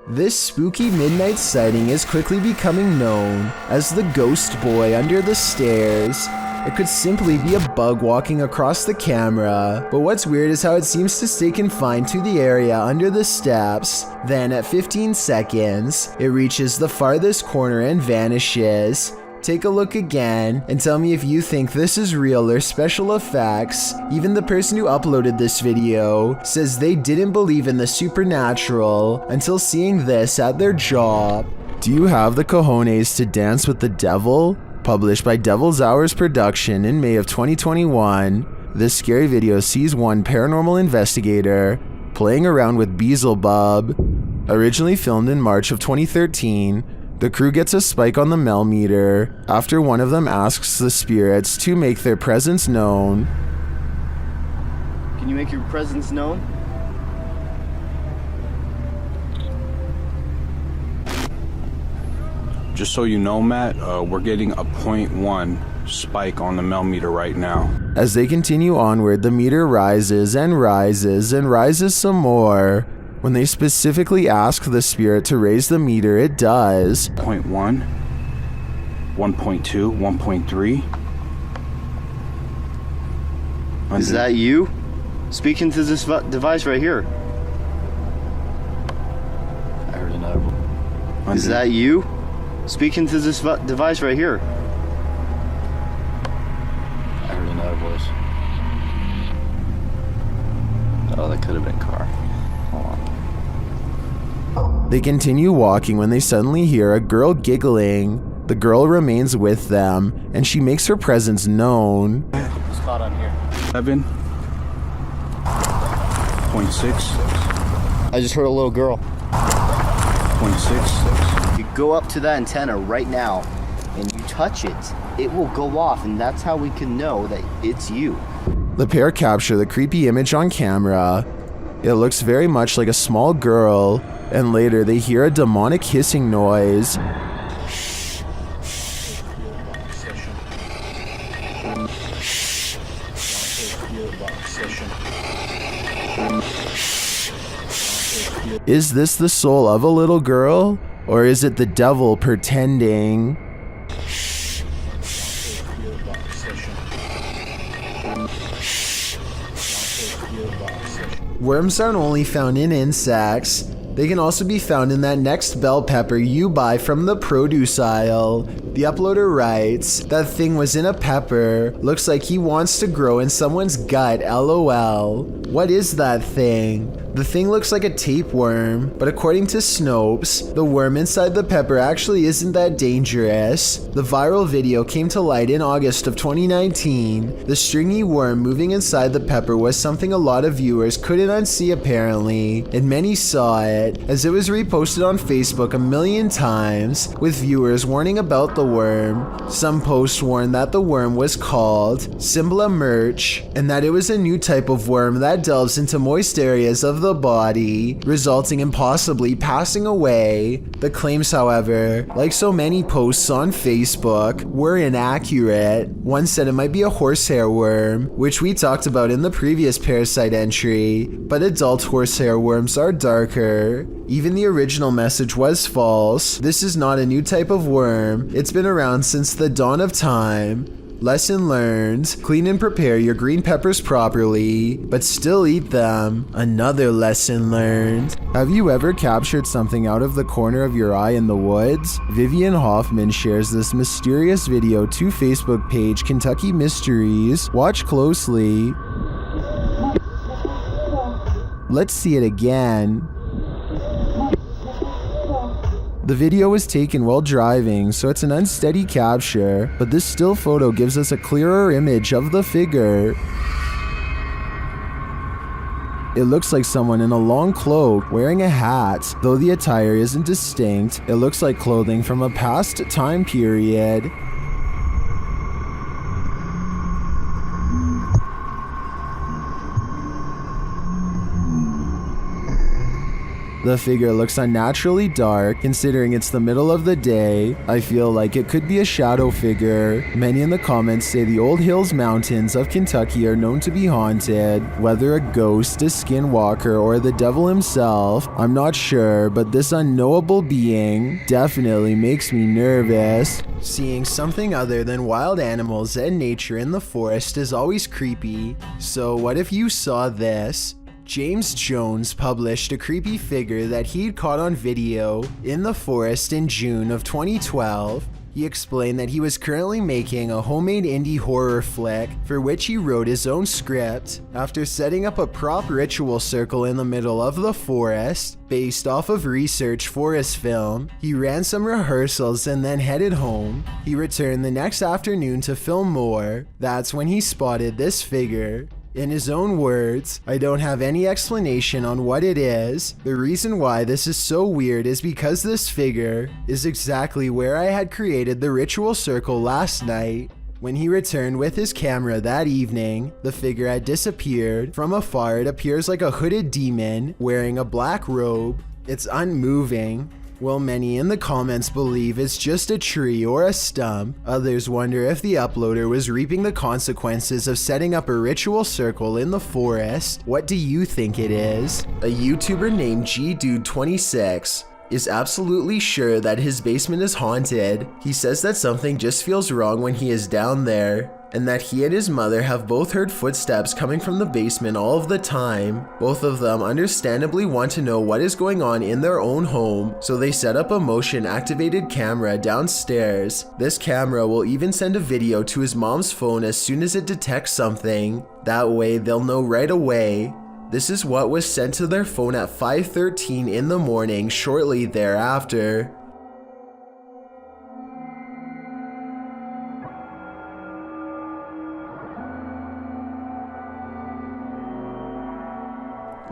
This spooky midnight sighting is quickly becoming known as the ghost boy under the stairs. It could simply be a bug walking across the camera, but what's weird is how it seems to stay confined to the area under the steps. Then at 15 seconds, it reaches the farthest corner and vanishes. Take a look again and tell me if you think this is real or special effects. Even the person who uploaded this video says they didn't believe in the supernatural until seeing this at their job. Do you have the cojones to dance with the devil? Published by Devil's Hours Production in May of 2021, this scary video sees one paranormal investigator playing around with Beelzebub. Originally filmed in March of 2013, the crew gets a spike on the Mel meter after one of them asks the spirits to make their presence known. Can you make your presence known? Just so you know, Matt, we're getting a 0.1 spike on the Mel meter right now. As they continue onward, the meter rises and rises and rises some more. When they specifically ask the spirit to raise the meter, it does. 0.1, 1.2, 1.3. Is that you? Speaking to this device right here. I heard another one. Is that you? Speaking to this device right here. I heard another voice. Oh, that could have been a car. Hold on. They continue walking when they suddenly hear a girl giggling. The girl remains with them, and she makes her presence known. What's caught on here? 7.6. I just heard a little girl. 0.6. You go up to that antenna right now and you touch it, it will go off, and that's how we can know that it's you. The pair capture the creepy image on camera. It looks very much like a small girl, and later they hear a demonic hissing noise. Is this the soul of a little girl? Or is it the devil pretending? Worms aren't only found in insects. They can also be found in that next bell pepper you buy from the produce aisle. The uploader writes, "That thing was in a pepper. Looks like he wants to grow in someone's gut, LOL. What is that thing? The thing looks like a tapeworm, but according to Snopes, the worm inside the pepper actually isn't that dangerous." The viral video came to light in August of 2019. The stringy worm moving inside the pepper was something a lot of viewers couldn't unsee apparently, and many saw it, as it was reposted on Facebook a million times, with viewers warning about the worm. Some posts warned that the worm was called Symbla Merch, and that it was a new type of worm that delves into moist areas of the body, resulting in possibly passing away. The claims, however, like so many posts on Facebook, were inaccurate. One said it might be a horsehair worm, which we talked about in the previous parasite entry, but adult horsehair worms are darker. Even the original message was false. This is not a new type of worm. It's been around since the dawn of time. Lesson learned: clean and prepare your green peppers properly, but still eat them. Another lesson learned. Have you ever captured something out of the corner of your eye in the woods? Vivian Hoffman shares this mysterious video to Facebook page Kentucky Mysteries. Watch closely. Let's see it again. The video was taken while driving, so it's an unsteady capture, but this still photo gives us a clearer image of the figure. It looks like someone in a long cloak wearing a hat. Though the attire isn't distinct, it looks like clothing from a past time period. The figure looks unnaturally dark considering it's the middle of the day. I feel like it could be a shadow figure. Many in the comments say the Old Hills Mountains of Kentucky are known to be haunted. Whether a ghost, a skinwalker, or the devil himself, I'm not sure, but this unknowable being definitely makes me nervous. Seeing something other than wild animals and nature in the forest is always creepy. So what if you saw this? James Jones published a creepy figure that he'd caught on video in the forest in June of 2012. He explained that he was currently making a homemade indie horror flick for which he wrote his own script after setting up a prop ritual circle in the middle of the forest based off of research for his film. He ran some rehearsals and then headed home. He returned the next afternoon to film more. That's when he spotted this figure. In his own words, "I don't have any explanation on what it is. The reason why this is so weird is because this figure is exactly where I had created the ritual circle last night." When he returned with his camera that evening, the figure had disappeared. From afar, it appears like a hooded demon wearing a black robe. It's unmoving. While many in the comments believe it's just a tree or a stump, others wonder if the uploader was reaping the consequences of setting up a ritual circle in the forest. What do you think it is? A YouTuber named GDude26 is absolutely sure that his basement is haunted. He says that something just feels wrong when he is down there, and that he and his mother have both heard footsteps coming from the basement all of the time. Both of them understandably want to know what is going on in their own home, so they set up a motion-activated camera downstairs. This camera will even send a video to his mom's phone as soon as it detects something. That way they'll know right away. This is what was sent to their phone at 5:13 in the morning shortly thereafter.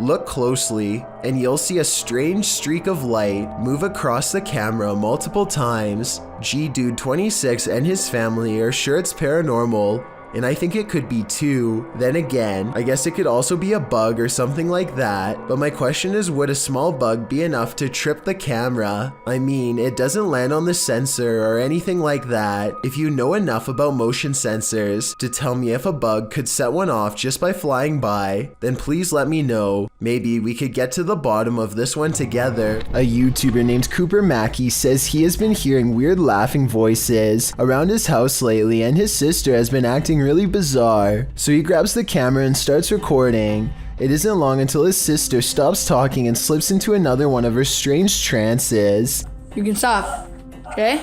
Look closely, and you'll see a strange streak of light move across the camera multiple times. GDude26 and his family are sure it's paranormal, and I think it could be too. Then again, I guess it could also be a bug or something like that. But my question is, would a small bug be enough to trip the camera? I mean, it doesn't land on the sensor or anything like that. If you know enough about motion sensors to tell me if a bug could set one off just by flying by, then please let me know. Maybe we could get to the bottom of this one together. A YouTuber named Cooper Mackey says he has been hearing weird laughing voices around his house lately, and his sister has been acting really bizarre. So he grabs the camera and starts recording. It isn't long until his sister stops talking and slips into another one of her strange trances. You can stop, okay?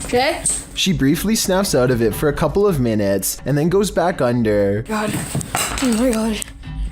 Okay? She briefly snaps out of it for a couple of minutes and then goes back under. God. Oh my God.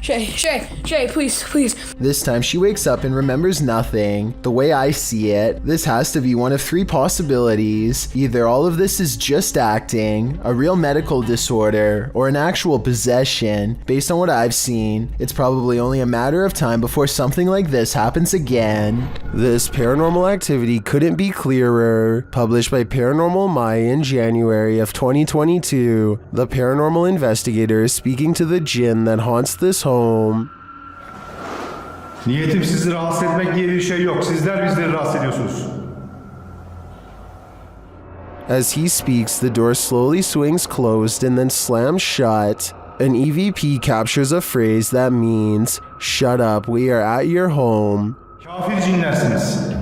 Shay, please. This time she wakes up and remembers nothing. The way I see it, this has to be one of three possibilities. Either all of this is just acting, a real medical disorder, or an actual possession. Based on what I've seen, it's probably only a matter of time before something like this happens again. This paranormal activity couldn't be clearer. Published by Paranormal Maya in January of 2022, the paranormal investigator is speaking to the jinn that haunts this home. Niyetim sizi rahatsız etmek diye bir şey yok. Sizler bizleri rahatsız ediyorsunuz. As he speaks, the door slowly swings closed and then slams shut. An EVP captures a phrase that means, "Shut up, we are at your home." Kafir cinlersiniz.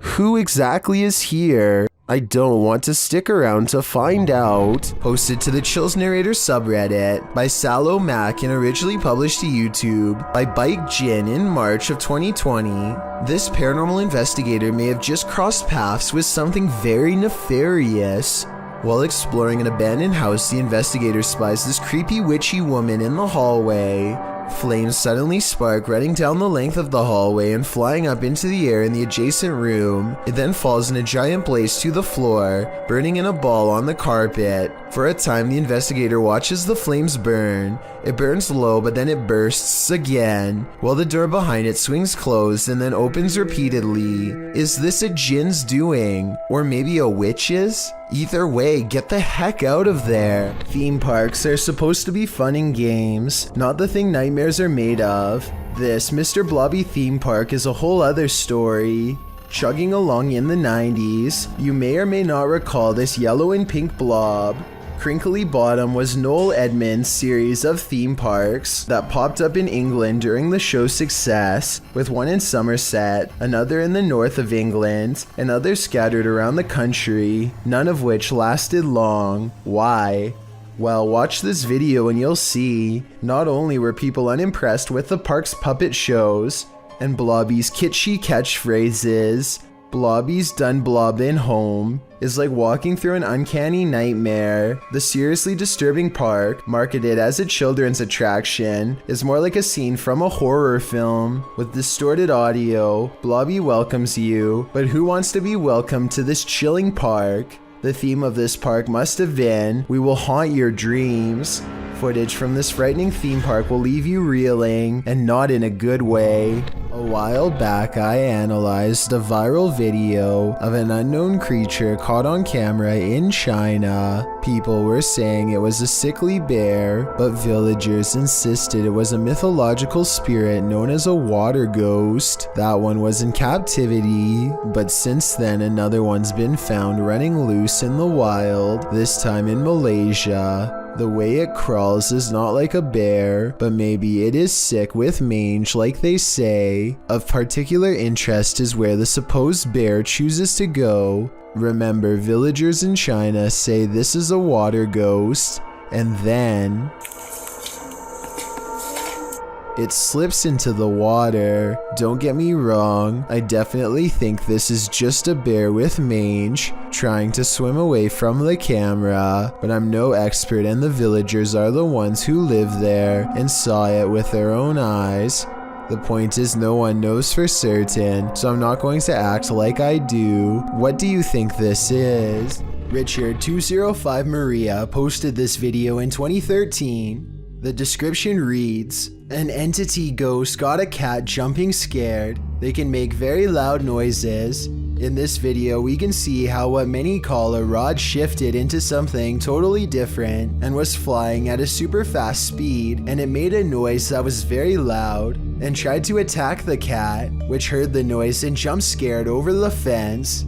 Who exactly is here? I don't want to stick around to find out. Posted to the Chills Narrator subreddit by Sallow Mac and originally published to YouTube by Bike Jin in March of 2020. This paranormal investigator may have just crossed paths with something very nefarious. While exploring an abandoned house, the investigator spies this creepy witchy woman in the hallway. Flames suddenly spark, running down the length of the hallway and flying up into the air in the adjacent room. It then falls in a giant blaze to the floor, burning in a ball on the carpet. For a time, the investigator watches the flames burn. It burns low, but then it bursts again, while the door behind it swings closed and then opens repeatedly. Is this a jinn's doing? Or maybe a witch's? Either way, get the heck out of there. Theme parks are supposed to be fun and games, not the thing nightmares are made of. This Mr. Blobby theme park is a whole other story. Chugging along in the 90s, you may or may not recall this yellow and pink blob. Crinkly Bottom was Noel Edmonds' series of theme parks that popped up in England during the show's success, with one in Somerset, another in the north of England, and others scattered around the country, none of which lasted long. Why? Well, watch this video and you'll see. Not only were people unimpressed with the park's puppet shows and Blobby's kitschy catchphrases, Blobby's done blobbin' home is like walking through an uncanny nightmare. The seriously disturbing park, marketed as a children's attraction, is more like a scene from a horror film. With distorted audio, Blobby welcomes you, but who wants to be welcomed to this chilling park? The theme of this park must have been, "We will haunt your dreams." Footage from this frightening theme park will leave you reeling, and not in a good way. A while back, I analyzed a viral video of an unknown creature caught on camera in China. People were saying it was a sickly bear, but villagers insisted it was a mythological spirit known as a water ghost. That one was in captivity, but since then another one's been found running loose in the wild, this time in Malaysia. The way it crawls is not like a bear, but maybe it is sick with mange like they say. Of particular interest is where the supposed bear chooses to go. Remember, villagers in China say this is a water ghost, and then it slips into the water. Don't get me wrong, I definitely think this is just a bear with mange trying to swim away from the camera, but I'm no expert and the villagers are the ones who live there and saw it with their own eyes. The point is no one knows for certain, so I'm not going to act like I do. What do you think this is? Richard205 Maria posted this video in 2013. The description reads, "An entity ghost got a cat jumping scared. They can make very loud noises. In this video, we can see how what many call a rod shifted into something totally different and was flying at a super fast speed, and it made a noise that was very loud and tried to attack the cat, which heard the noise and jumped scared over the fence.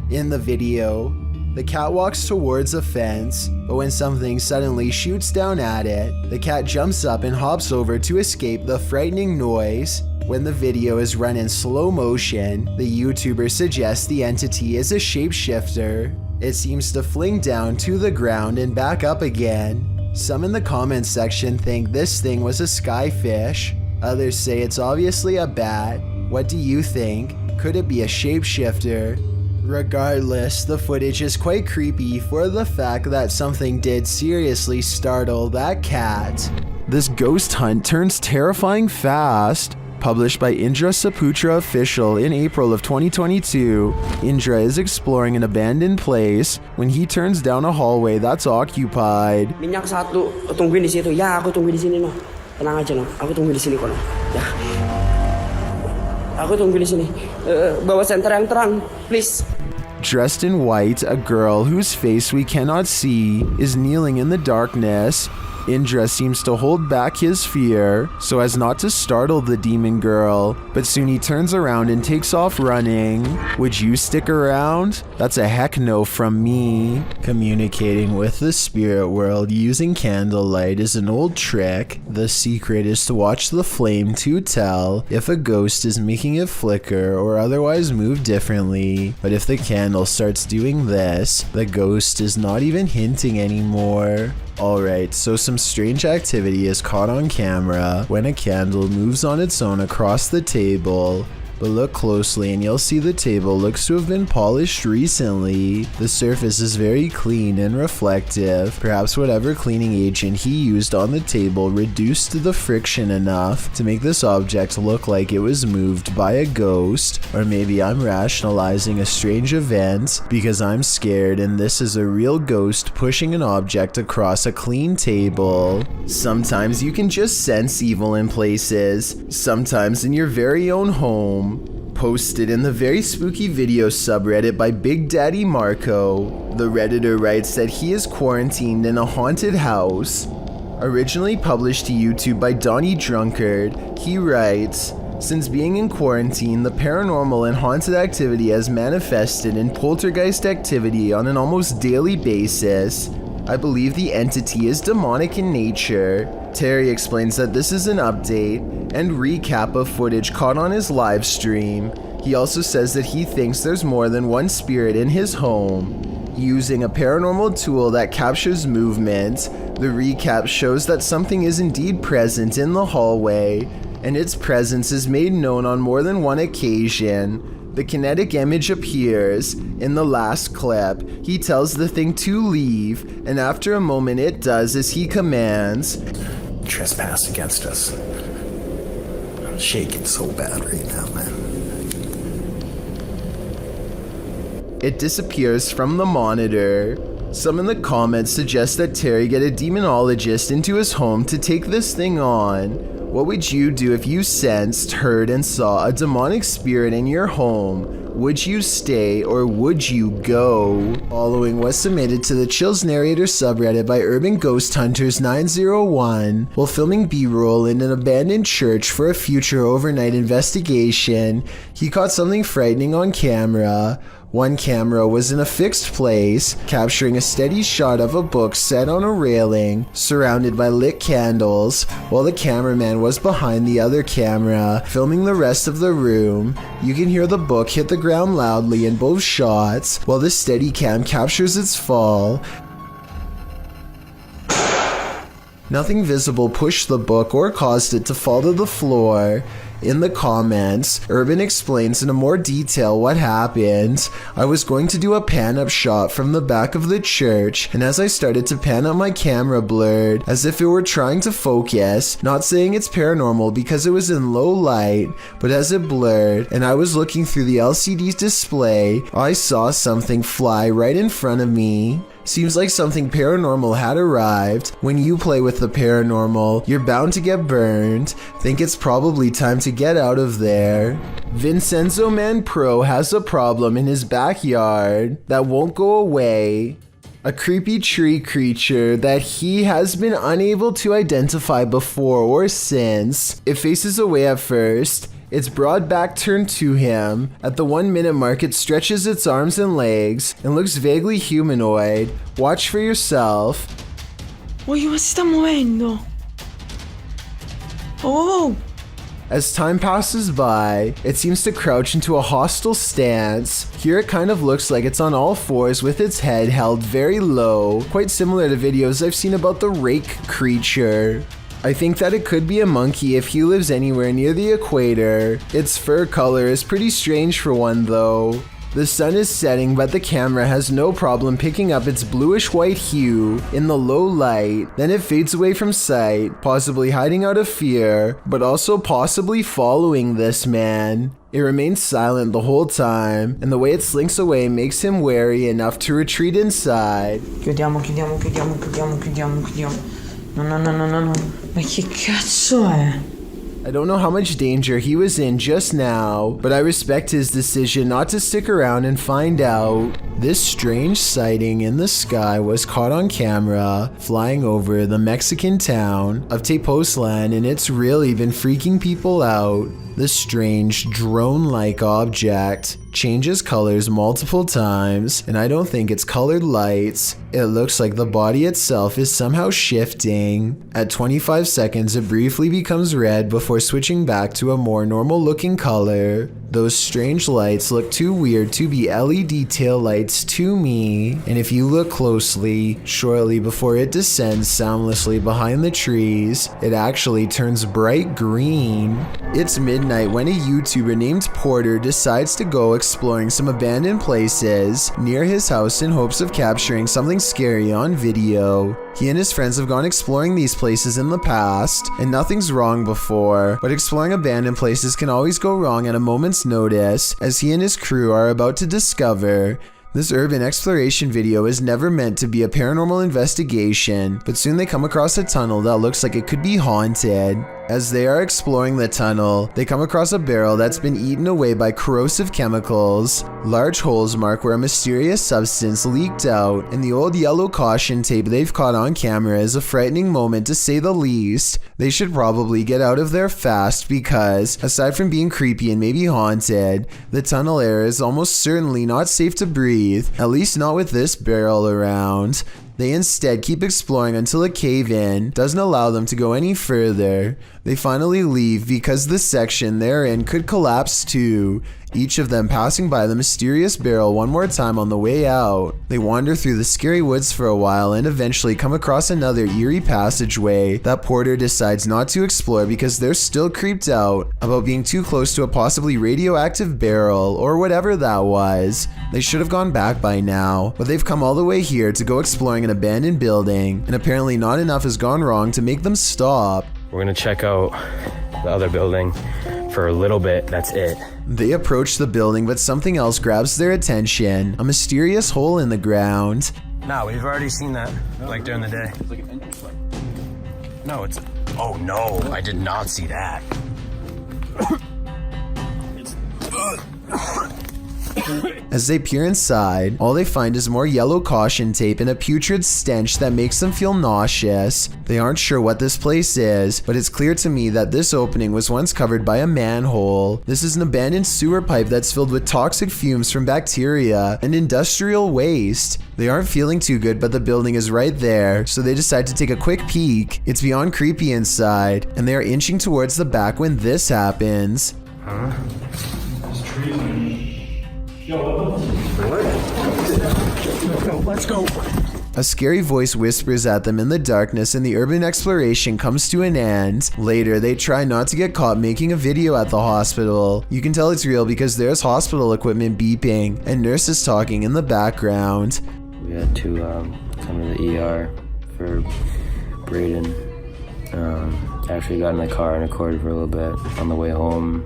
In the video, the cat walks towards a fence, but when something suddenly shoots down at it, the cat jumps up and hops over to escape the frightening noise. When the video is run in slow motion, the YouTuber suggests the entity is a shapeshifter. It seems to fling down to the ground and back up again. Some in the comments section think this thing was a skyfish. Others say it's obviously a bat. What do you think? Could it be a shapeshifter? Regardless, the footage is quite creepy for the fact that something did seriously startle that cat. This ghost hunt turns terrifying fast. Published by Indra Saputra Official in April of 2022, Indra is exploring an abandoned place when he turns down a hallway that's occupied. Minyak satu, tungguin di situ. Ya, aku tunggu di sini no. Tenang aja no. Aku tunggu di sini kok no. Ya. Aku tunggu di sini. Bawa senter yang terang, please. Dressed in white, a girl whose face we cannot see is kneeling in the darkness. Indra seems to hold back his fear so as not to startle the demon girl, but soon he turns around and takes off running. Would you stick around? That's a heck no from me. Communicating with the spirit world using candlelight is an old trick. The secret is to watch the flame to tell if a ghost is making it flicker or otherwise move differently. But if the candle starts doing this, the ghost is not even hinting anymore. Alright, so some strange activity is caught on camera when a candle moves on its own across the table. but look closely and you'll see the table looks to have been polished recently. The surface is very clean and reflective. Perhaps whatever cleaning agent he used on the table reduced the friction enough to make this object look like it was moved by a ghost. Or maybe I'm rationalizing a strange event because I'm scared and this is a real ghost pushing an object across a clean table. Sometimes you can just sense evil in places, sometimes in your very own home. Posted in the very spooky video subreddit by Big Daddy Marco, the Redditor writes that he is quarantined in a haunted house. Originally published to YouTube by Donnie Drunkard, he writes, "Since being in quarantine, the paranormal and haunted activity has manifested in poltergeist activity on an almost daily basis. I believe the entity is demonic in nature." Terry explains that this is an update and recap of footage caught on his live stream. He also says that he thinks there's more than one spirit in his home. Using a paranormal tool that captures movement, the recap shows that something is indeed present in the hallway, and its presence is made known on more than one occasion. The kinetic image appears. In the last clip, he tells the thing to leave, and after a moment it does as he commands. Trespass against us. I'm shaking so bad right now, man. It disappears from the monitor. Some in the comments suggest that Terry get a demonologist into his home to take this thing on. What would you do if you sensed, heard, and saw a demonic spirit in your home? Would you stay or would you go? Following was submitted to the Chills Narrator subreddit by Urban Ghost Hunters 901 while filming B-roll in an abandoned church for a future overnight investigation. He caught something frightening on camera. One camera was in a fixed place, capturing a steady shot of a book set on a railing, surrounded by lit candles, while the cameraman was behind the other camera, filming the rest of the room. You can hear the book hit the ground loudly in both shots, while the Steadicam captures its fall. Nothing visible pushed the book or caused it to fall to the floor. In the comments, Urban explains in more detail what happened. I was going to do a pan-up shot from the back of the church, and as I started to pan up, my camera blurred, as if it were trying to focus. Not saying it's paranormal because it was in low light, but as it blurred, and I was looking through the LCD display, I saw something fly right in front of me. Seems like something paranormal had arrived. When you play with the paranormal, you're bound to get burned. Think it's probably time to get out of there. Vincenzo Man Pro has a problem in his backyard that won't go away. A creepy tree creature that he has been unable to identify before or since. It faces away at first. Its broad back turned to him. At the 1 minute mark, it stretches its arms and legs and looks vaguely humanoid. Watch for yourself. Oye, ma si sta muovendo. Oh! As time passes by, it seems to crouch into a hostile stance. Here it kind of looks like it's on all fours with its head held very low, quite similar to videos I've seen about the rake creature. I think that it could be a monkey if he lives anywhere near the equator. Its fur color is pretty strange for one though. The sun is setting, but the camera has no problem picking up its bluish-white hue in the low light. Then it fades away from sight, possibly hiding out of fear, but also possibly following this man. It remains silent the whole time, and the way it slinks away makes him wary enough to retreat inside. Chiudiamo. No. Ma che cazzo è? I don't know how much danger he was in just now, but I respect his decision not to stick around and find out. This strange sighting in the sky was caught on camera, flying over the Mexican town of Tepoztlan, and it's really been freaking people out. The strange drone-like object changes colors multiple times, and I don't think it's colored lights. It looks like the body itself is somehow shifting. At 25 seconds, it briefly becomes red before switching back to a more normal looking color. Those strange lights look too weird to be LED tail lights to me, and if you look closely, shortly before it descends soundlessly behind the trees, it actually turns bright green. It's midnight when a YouTuber named Porter decides to go exploring some abandoned places near his house in hopes of capturing something scary on video. He and his friends have gone exploring these places in the past, and nothing's wrong before, but exploring abandoned places can always go wrong at a moment's notice, as he and his crew are about to discover. This urban exploration video is never meant to be a paranormal investigation, but soon they come across a tunnel that looks like it could be haunted. As they are exploring the tunnel, they come across a barrel that's been eaten away by corrosive chemicals. Large holes mark where a mysterious substance leaked out, and the old yellow caution tape they've caught on camera is a frightening moment to say the least. They should probably get out of there fast because, aside from being creepy and maybe haunted, the tunnel air is almost certainly not safe to breathe, at least not with this barrel around. They instead keep exploring until a cave-in doesn't allow them to go any further. They finally leave because the section they're in could collapse too, each of them passing by the mysterious barrel one more time on the way out. They wander through the scary woods for a while and eventually come across another eerie passageway that Porter decides not to explore because they're still creeped out about being too close to a possibly radioactive barrel or whatever that was. They should have gone back by now, but they've come all the way here to go exploring an abandoned building, and apparently not enough has gone wrong to make them stop. We're gonna check out the other building for a little bit, that's it. They approach the building, but something else grabs their attention, a mysterious hole in the ground. No, we've already seen that, like during the day. It's like an entrance light. No, it's, oh no, I did not see that. As they peer inside, all they find is more yellow caution tape and a putrid stench that makes them feel nauseous. They aren't sure what this place is, but it's clear to me that this opening was once covered by a manhole. This is an abandoned sewer pipe that's filled with toxic fumes from bacteria and industrial waste. They aren't feeling too good, but the building is right there, so they decide to take a quick peek. It's beyond creepy inside, and they are inching towards the back when this happens. Huh? Let's go. A scary voice whispers at them in the darkness, and the urban exploration comes to an end. Later, they try not to get caught making a video at the hospital. You can tell it's real because there's hospital equipment beeping and nurses talking in the background. We had to come to the ER for Braden. Actually got in the car and recorded for a little bit on the way home.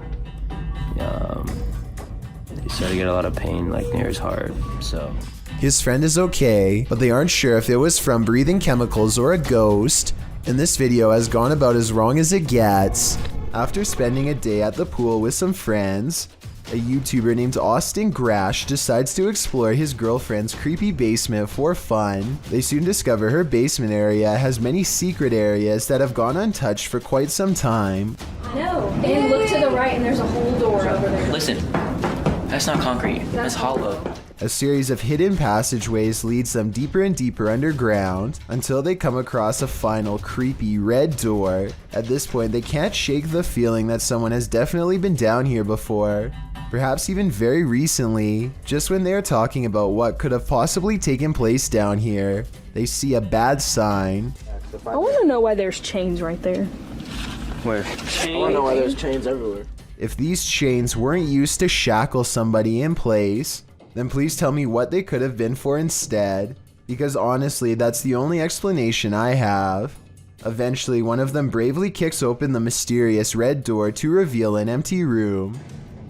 He started to get a lot of pain like near his heart, so. His friend is okay, but they aren't sure if it was from breathing chemicals or a ghost, and this video has gone about as wrong as it gets. After spending a day at the pool with some friends, a YouTuber named Austin Grash decides to explore his girlfriend's creepy basement for fun. They soon discover her basement area has many secret areas that have gone untouched for quite some time. No, and look to the right and there's a whole door over there. Listen, that's not concrete, that's hollow. A series of hidden passageways leads them deeper and deeper underground until they come across a final creepy red door. At this point, they can't shake the feeling that someone has definitely been down here before. Perhaps even very recently, just when they are talking about what could have possibly taken place down here, they see a bad sign. I want to know why there's chains right there. Where? I want to know why there's chains everywhere. If these chains weren't used to shackle somebody in place, then please tell me what they could have been for instead, because honestly, that's the only explanation I have. Eventually, one of them bravely kicks open the mysterious red door to reveal an empty room.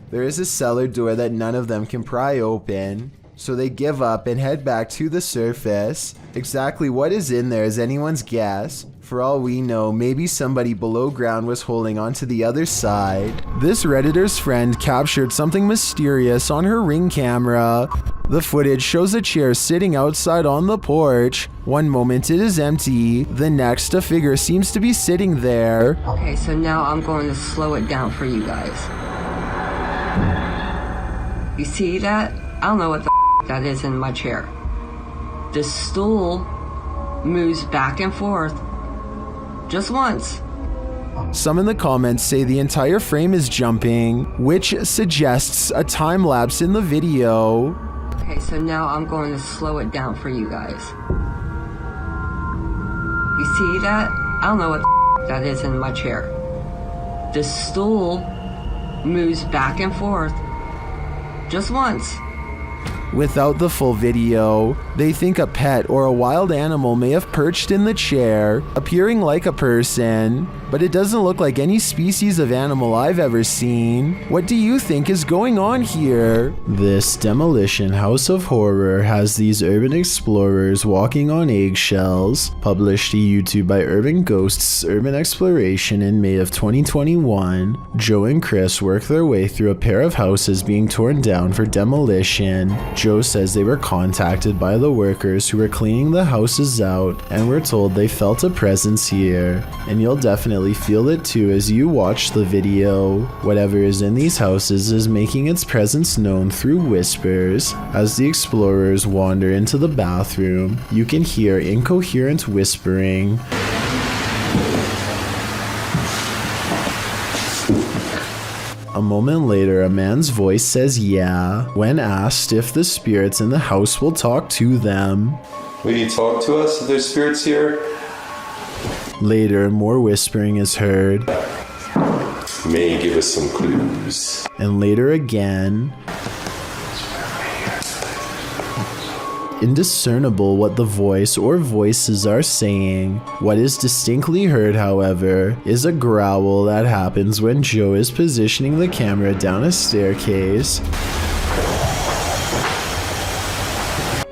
There is a cellar door that none of them can pry open, so they give up and head back to the surface. Exactly what is in there is anyone's guess. For all we know, maybe somebody below ground was holding on to the other side. This Redditor's friend captured something mysterious on her Ring camera. The footage shows a chair sitting outside on the porch. One moment it is empty, the next a figure seems to be sitting there. Okay, so now I'm going to slow it down for you guys. You see that? I don't know what the that is in my chair. The stool moves back and forth just once. Some in the comments say the entire frame is jumping, which suggests a time lapse in the video. Okay, so now I'm going to slow it down for you guys. You see that? I don't know what that is in my chair. The stool moves back and forth just once. Without the full video, they think a pet or a wild animal may have perched in the chair, appearing like a person, but it doesn't look like any species of animal I've ever seen. What do you think is going on here? This demolition house of horror has these urban explorers walking on eggshells, published to YouTube by Urban Ghosts Urban Exploration in May of 2021. Joe and Chris work their way through a pair of houses being torn down for demolition. Joe says they were contacted by the workers who were cleaning the houses out and were told they felt a presence here. And you'll definitely feel it too as you watch the video. Whatever is in these houses is making its presence known through whispers. As the explorers wander into the bathroom, you can hear incoherent whispering. A moment later, a man's voice says yeah, when asked if the spirits in the house will talk to them. Will you talk to us if there's spirits here? Later, more whispering is heard. May give us some clues. And later again. Indiscernible what the voice or voices are saying. What is distinctly heard, however, is a growl that happens when Joe is positioning the camera down a staircase.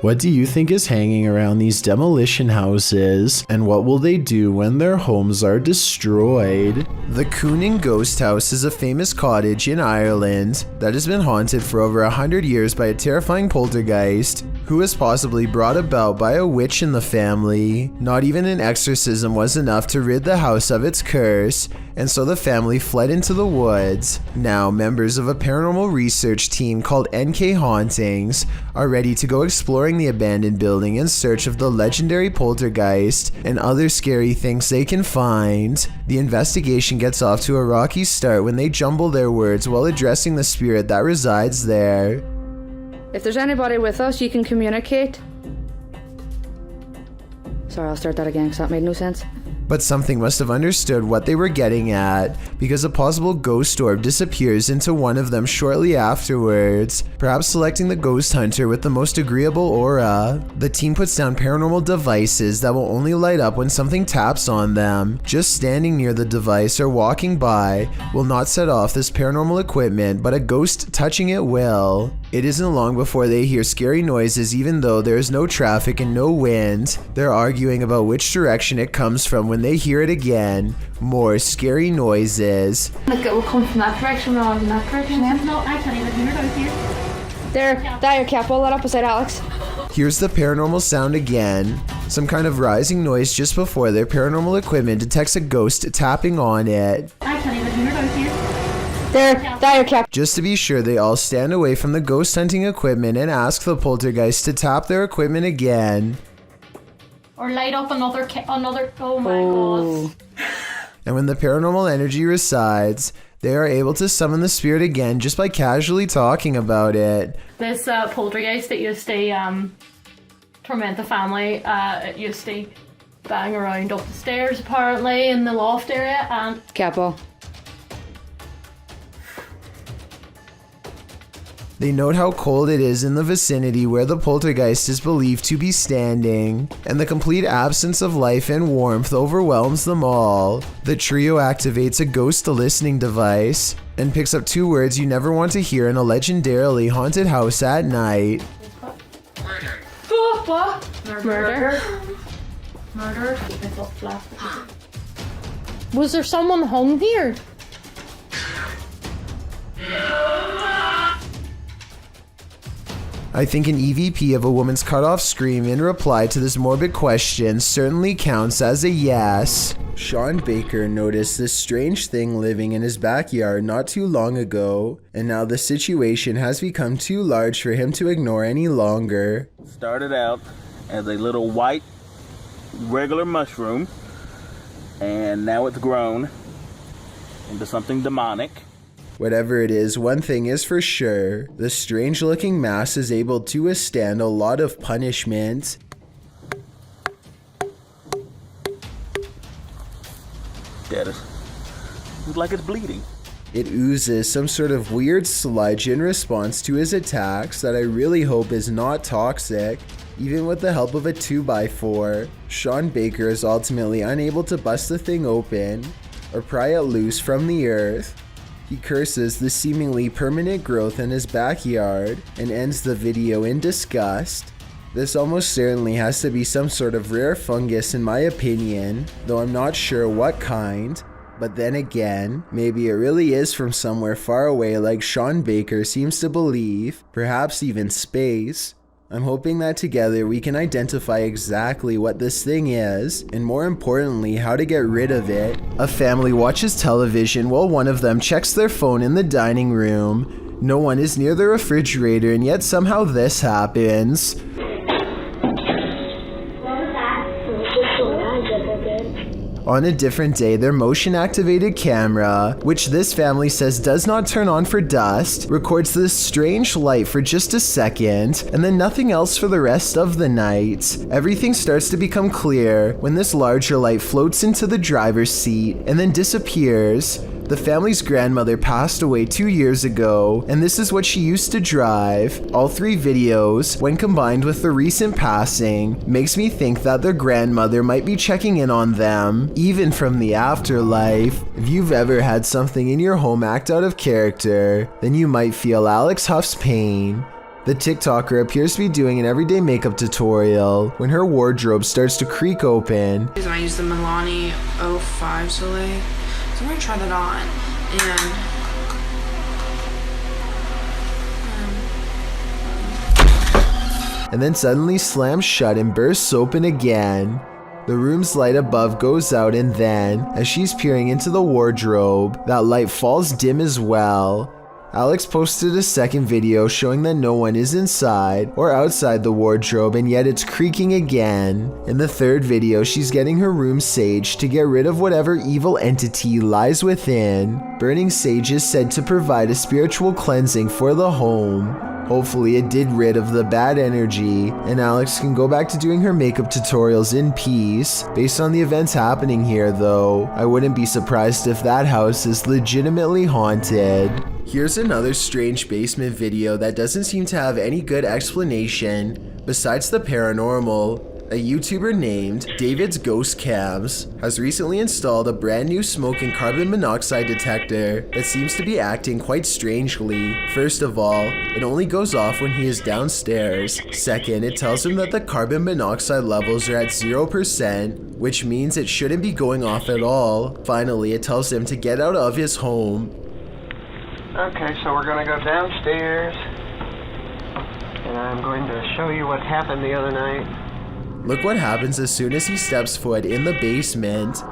What do you think is hanging around these demolition houses, and what will they do when their homes are destroyed? The Coonan Ghost House is a famous cottage in Ireland that has been haunted for over 100 years by a terrifying poltergeist who was possibly brought about by a witch in the family. Not even an exorcism was enough to rid the house of its curse, and so the family fled into the woods. Now, members of a paranormal research team called NK Hauntings are ready to go exploring the abandoned building in search of the legendary poltergeist and other scary things they can find. The investigation gets off to a rocky start when they jumble their words while addressing the spirit that resides there. If there's anybody with us, you can communicate. Sorry, I'll start that again because that made no sense. But something must have understood what they were getting at, because a possible ghost orb disappears into one of them shortly afterwards, perhaps selecting the ghost hunter with the most agreeable aura. The team puts down paranormal devices that will only light up when something taps on them. Just standing near the device or walking by will not set off this paranormal equipment, but a ghost touching it will. It isn't long before they hear scary noises even though there is no traffic and no wind. They're arguing about which direction it comes from when they hear it again. More scary noises. Like it will come from that direction rather than that direction. No, I can't even hear it out here. There, Cap, hold that up beside Alex. Here's the paranormal sound again. Some kind of rising noise just before their paranormal equipment detects a ghost tapping on it. I can't even hear it out here. There, Cap. Just to be sure, they all stand away from the ghost hunting equipment and ask the poltergeist to tap their equipment again. Or light up another, oh my god. And when the paranormal energy resides, they are able to summon the spirit again just by casually talking about it. This poltergeist that used to torment the family, it used to bang around up the stairs apparently in the loft area and... Capo. They note how cold it is in the vicinity where the poltergeist is believed to be standing, and the complete absence of life and warmth overwhelms them all. The trio activates a ghost listening device and picks up 2 words you never want to hear in a legendarily haunted house at night. Murder. Was there someone hung here? I think an EVP of a woman's cut-off scream in reply to this morbid question certainly counts as a yes. Sean Baker noticed this strange thing living in his backyard not too long ago, and now the situation has become too large for him to ignore any longer. Started out as a little white regular mushroom, and now it's grown into something demonic. Whatever it is, one thing is for sure, the strange-looking mass is able to withstand a lot of punishment. Dead. It's like it's bleeding. It oozes some sort of weird sludge in response to his attacks that I really hope is not toxic. Even with the help of a 2x4, Sean Baker is ultimately unable to bust the thing open or pry it loose from the earth. He curses the seemingly permanent growth in his backyard and ends the video in disgust. This almost certainly has to be some sort of rare fungus in my opinion, though I'm not sure what kind. But then again, maybe it really is from somewhere far away like Sean Baker seems to believe, perhaps even space. I'm hoping that together we can identify exactly what this thing is, and more importantly, how to get rid of it. A family watches television while one of them checks their phone in the dining room. No one is near the refrigerator, and yet somehow this happens. On a different day, their motion-activated camera, which this family says does not turn on for dust, records this strange light for just a second, and then nothing else for the rest of the night. Everything starts to become clear when this larger light floats into the driver's seat and then disappears. The family's grandmother passed away 2 years ago, and this is what she used to drive. All three videos, when combined with the recent passing, makes me think that their grandmother might be checking in on them, even from the afterlife. If you've ever had something in your home act out of character, then you might feel Alex Huff's pain. The TikToker appears to be doing an everyday makeup tutorial when her wardrobe starts to creak open. I use the Milani 05 Soleil. So I'm gonna try that on, and then suddenly slams shut and bursts open again. The room's light above goes out, and then, as she's peering into the wardrobe, that light falls dim as well. Alex posted a second video showing that no one is inside or outside the wardrobe, and yet it's creaking again. In the third video, she's getting her room saged to get rid of whatever evil entity lies within. Burning sage is said to provide a spiritual cleansing for the home. Hopefully it did rid of the bad energy, and Alex can go back to doing her makeup tutorials in peace. Based on the events happening here though, I wouldn't be surprised if that house is legitimately haunted. Here's another strange basement video that doesn't seem to have any good explanation besides the paranormal. A YouTuber named David's Ghost Cams has recently installed a brand new smoke and carbon monoxide detector that seems to be acting quite strangely. First of all, it only goes off when he is downstairs. Second, it tells him that the carbon monoxide levels are at 0%, which means it shouldn't be going off at all. Finally, it tells him to get out of his home. Okay, so we're gonna go downstairs, and I'm going to show you what happened the other night. Look what happens as soon as he steps foot in the basement.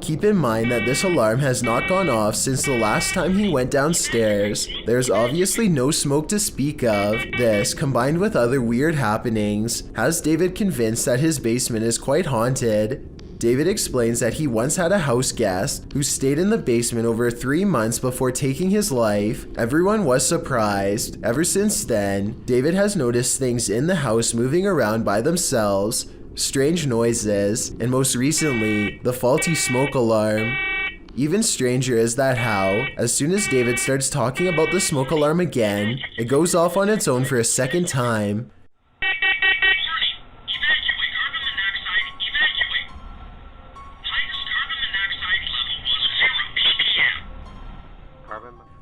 Keep in mind that this alarm has not gone off since the last time he went downstairs. There's obviously no smoke to speak of. This, combined with other weird happenings, has David convinced that his basement is quite haunted. David explains that he once had a house guest who stayed in the basement over 3 months before taking his life. Everyone was surprised. Ever since then, David has noticed things in the house moving around by themselves, strange noises, and most recently, the faulty smoke alarm. Even stranger is that how, as soon as David starts talking about the smoke alarm again, it goes off on its own for a second time.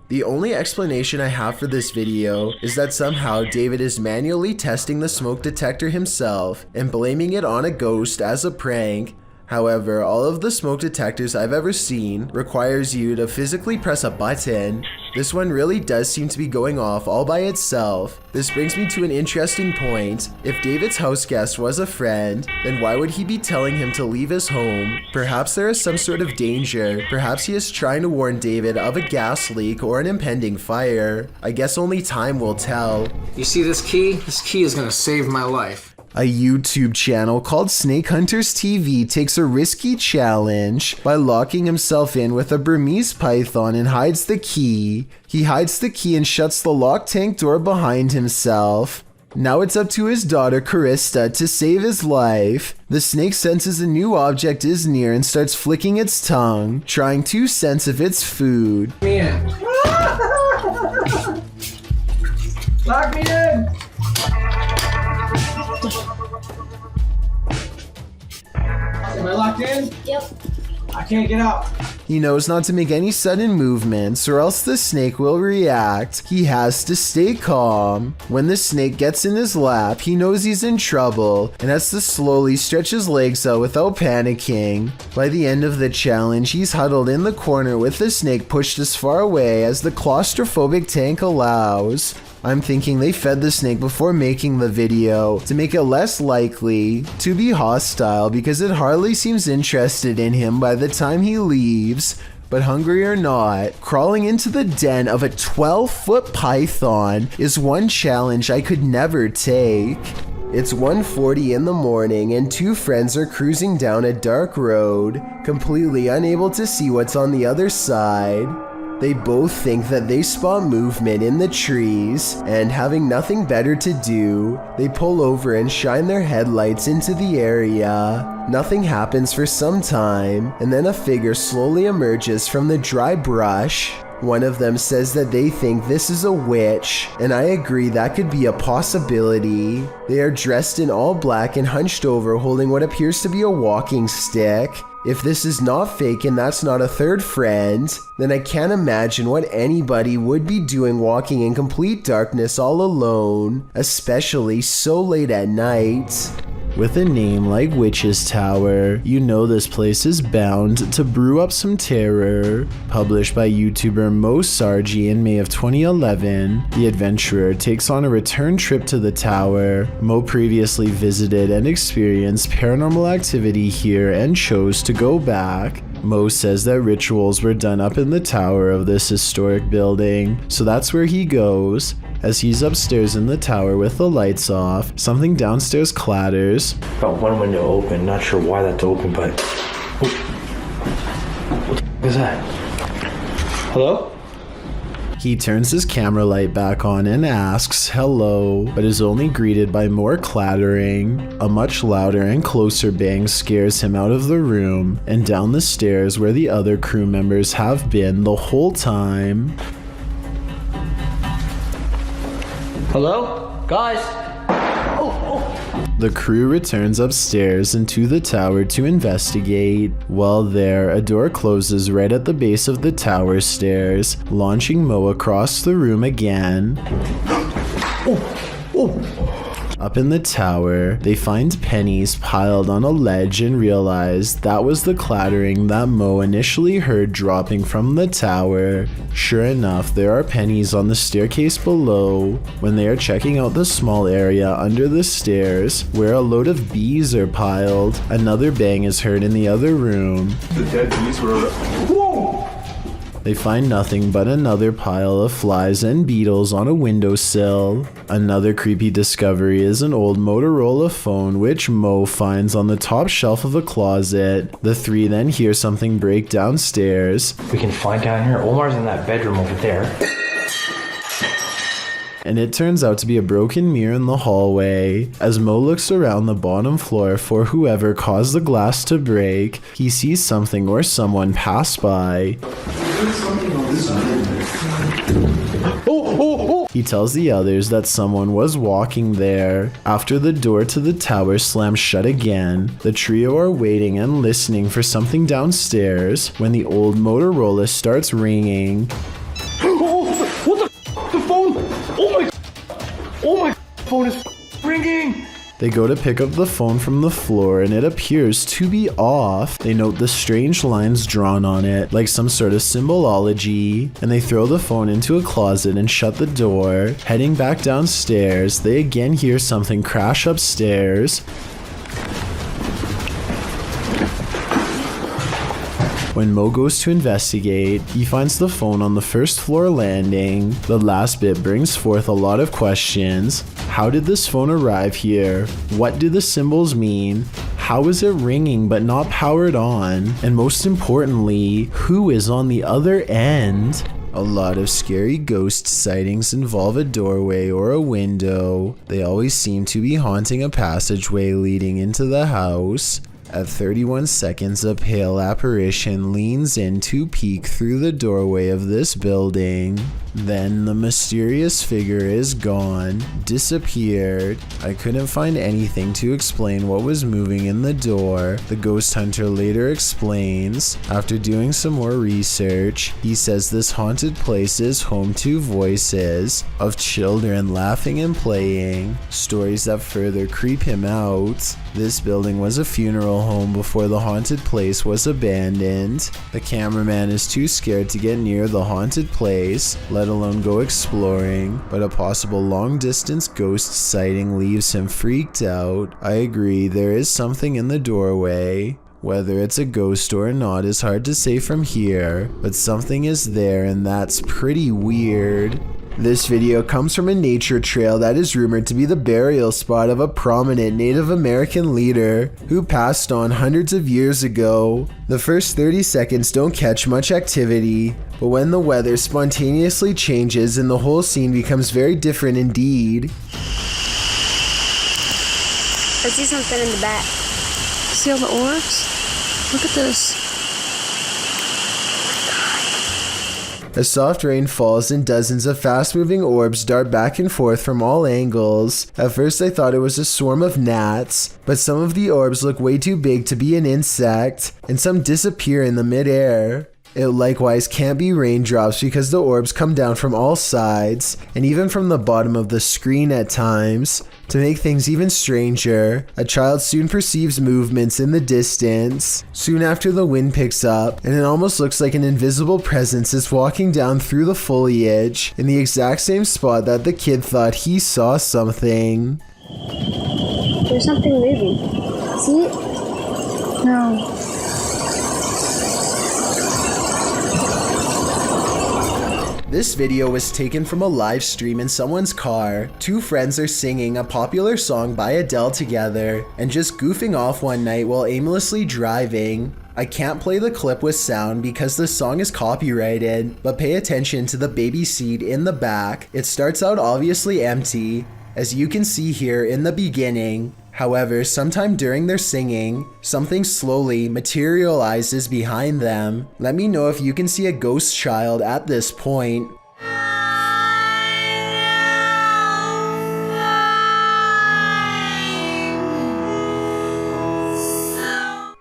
The only explanation I have for this video is that somehow David is manually testing the smoke detector himself and blaming it on a ghost as a prank. However, all of the smoke detectors I've ever seen requires you to physically press a button. This one really does seem to be going off all by itself. This brings me to an interesting point. If David's house guest was a friend, then why would he be telling him to leave his home? Perhaps there is some sort of danger. Perhaps he is trying to warn David of a gas leak or an impending fire. I guess only time will tell. You see this key? This key is gonna save my life. A YouTube channel called Snake Hunters TV takes a risky challenge by locking himself in with a Burmese python and hides the key. He hides the key and shuts the locked tank door behind himself. Now it's up to his daughter Carista to save his life. The snake senses a new object is near and starts flicking its tongue, trying to sense if it's food. Lock me in! Am I locked in? Yep. I can't get out. He knows not to make any sudden movements or else the snake will react. He has to stay calm. When the snake gets in his lap, he knows he's in trouble and has to slowly stretch his legs out without panicking. By the end of the challenge, he's huddled in the corner with the snake pushed as far away as the claustrophobic tank allows. I'm thinking they fed the snake before making the video to make it less likely to be hostile because it hardly seems interested in him by the time he leaves. But hungry or not, crawling into the den of a 12-foot python is one challenge I could never take. It's 1:40 in the morning and two friends are cruising down a dark road, completely unable to see what's on the other side. They both think that they spot movement in the trees, and having nothing better to do, they pull over and shine their headlights into the area. Nothing happens for some time, and then a figure slowly emerges from the dry brush. One of them says that they think this is a witch, and I agree that could be a possibility. They are dressed in all black and hunched over holding what appears to be a walking stick. If this is not fake and that's not a third friend, then I can't imagine what anybody would be doing walking in complete darkness all alone, especially so late at night. With a name like Witch's Tower, you know this place is bound to brew up some terror. Published by YouTuber Mo Sargi in May of 2011, the adventurer takes on a return trip to the tower. Mo previously visited and experienced paranormal activity here and chose to go back. Mo says that rituals were done up in the tower of this historic building, so that's where he goes. As he's upstairs in the tower with the lights off, something downstairs clatters. Got one window open, not sure why that's open, but... Oh. What the is that? Hello? He turns his camera light back on and asks hello, but is only greeted by more clattering. A much louder and closer bang scares him out of the room and down the stairs where the other crew members have been the whole time. Hello? Guys? The crew returns upstairs into the tower to investigate. While there, a door closes right at the base of the tower stairs, launching Mo across the room again. Up in the tower, they find pennies piled on a ledge and realize that was the clattering that Mo initially heard dropping from the tower. Sure enough, there are pennies on the staircase below. When they are checking out the small area under the stairs, where a load of bees are piled, another bang is heard in the other room. The dead bees were... Whoa! They find nothing but another pile of flies and beetles on a windowsill. Another creepy discovery is an old Motorola phone which Mo finds on the top shelf of a closet. The three then hear something break downstairs. We can find down here. Omar's in that bedroom over there. And it turns out to be a broken mirror in the hallway. As Mo looks around the bottom floor for whoever caused the glass to break, he sees something or someone pass by. He tells the others that someone was walking there. After the door to the tower slams shut again, the trio are waiting and listening for something downstairs when the old Motorola starts ringing. Oh my phone is ringing! They go to pick up the phone from the floor and it appears to be off. They note the strange lines drawn on it, like some sort of symbology, and they throw the phone into a closet and shut the door. Heading back downstairs, they again hear something crash upstairs. When Mo goes to investigate, he finds the phone on the first floor landing. The last bit brings forth a lot of questions. How did this phone arrive here? What do the symbols mean? How is it ringing but not powered on? And most importantly, who is on the other end? A lot of scary ghost sightings involve a doorway or a window. They always seem to be haunting a passageway leading into the house. At 31 seconds, a pale apparition leans in to peek through the doorway of this building. Then the mysterious figure is gone, disappeared. I couldn't find anything to explain what was moving in the door. The ghost hunter later explains, after doing some more research, he says this haunted place is home to voices of children laughing and playing, stories that further creep him out. This building was a funeral home before the haunted place was abandoned. The cameraman is too scared to get near the haunted place, let alone go exploring, but a possible long-distance ghost sighting leaves him freaked out. I agree, there is something in the doorway. Whether it's a ghost or not is hard to say from here, but something is there and that's pretty weird. This video comes from a nature trail that is rumored to be the burial spot of a prominent Native American leader who passed on hundreds of years ago. The first 30 seconds don't catch much activity, but when the weather spontaneously changes and the whole scene becomes very different indeed. I see something in the back. See all the orbs? Look at this. A soft rain falls and dozens of fast-moving orbs dart back and forth from all angles. At first I thought it was a swarm of gnats, but some of the orbs look way too big to be an insect, and some disappear in the mid-air. It likewise can't be raindrops because the orbs come down from all sides, and even from the bottom of the screen at times. To make things even stranger, a child soon perceives movements in the distance. Soon after, the wind picks up, and it almost looks like an invisible presence is walking down through the foliage in the exact same spot that the kid thought he saw something. There's something moving. See it? No. This video was taken from a live stream in someone's car. Two friends are singing a popular song by Adele together and just goofing off one night while aimlessly driving. I can't play the clip with sound because the song is copyrighted, but pay attention to the baby seat in the back. It starts out obviously empty, as you can see here in the beginning. However, sometime during their singing, something slowly materializes behind them. Let me know if you can see a ghost child at this point.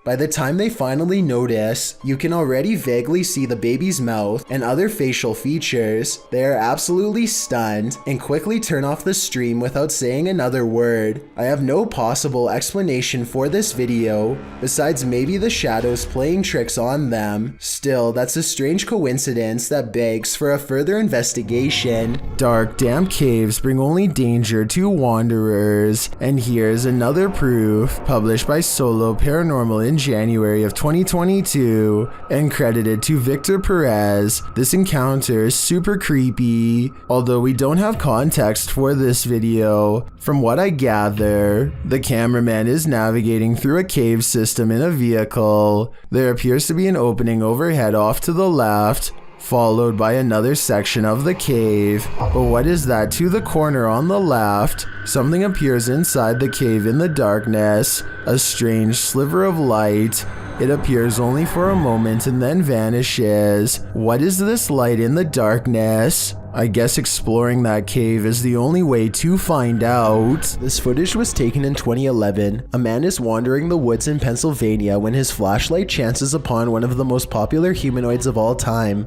By the time they finally notice, you can already vaguely see the baby's mouth and other facial features. They are absolutely stunned and quickly turn off the stream without saying another word. I have no possible explanation for this video, besides maybe the shadows playing tricks on them. Still, that's a strange coincidence that begs for a further investigation. Dark, damp caves bring only danger to wanderers, and here's another proof, published by Solo Paranormal in January of 2022 and credited to Victor Perez. This encounter is super creepy, although we don't have context for this video. From what I gather, the cameraman is navigating through a cave system in a vehicle. There appears to be an opening overhead off to the left, followed by another section of the cave. But what is that to the corner on the left? Something appears inside the cave in the darkness, a strange sliver of light. It appears only for a moment and then vanishes. What is this light in the darkness? I guess exploring that cave is the only way to find out. This footage was taken in 2011. A man is wandering the woods in Pennsylvania when his flashlight chances upon one of the most popular humanoids of all time.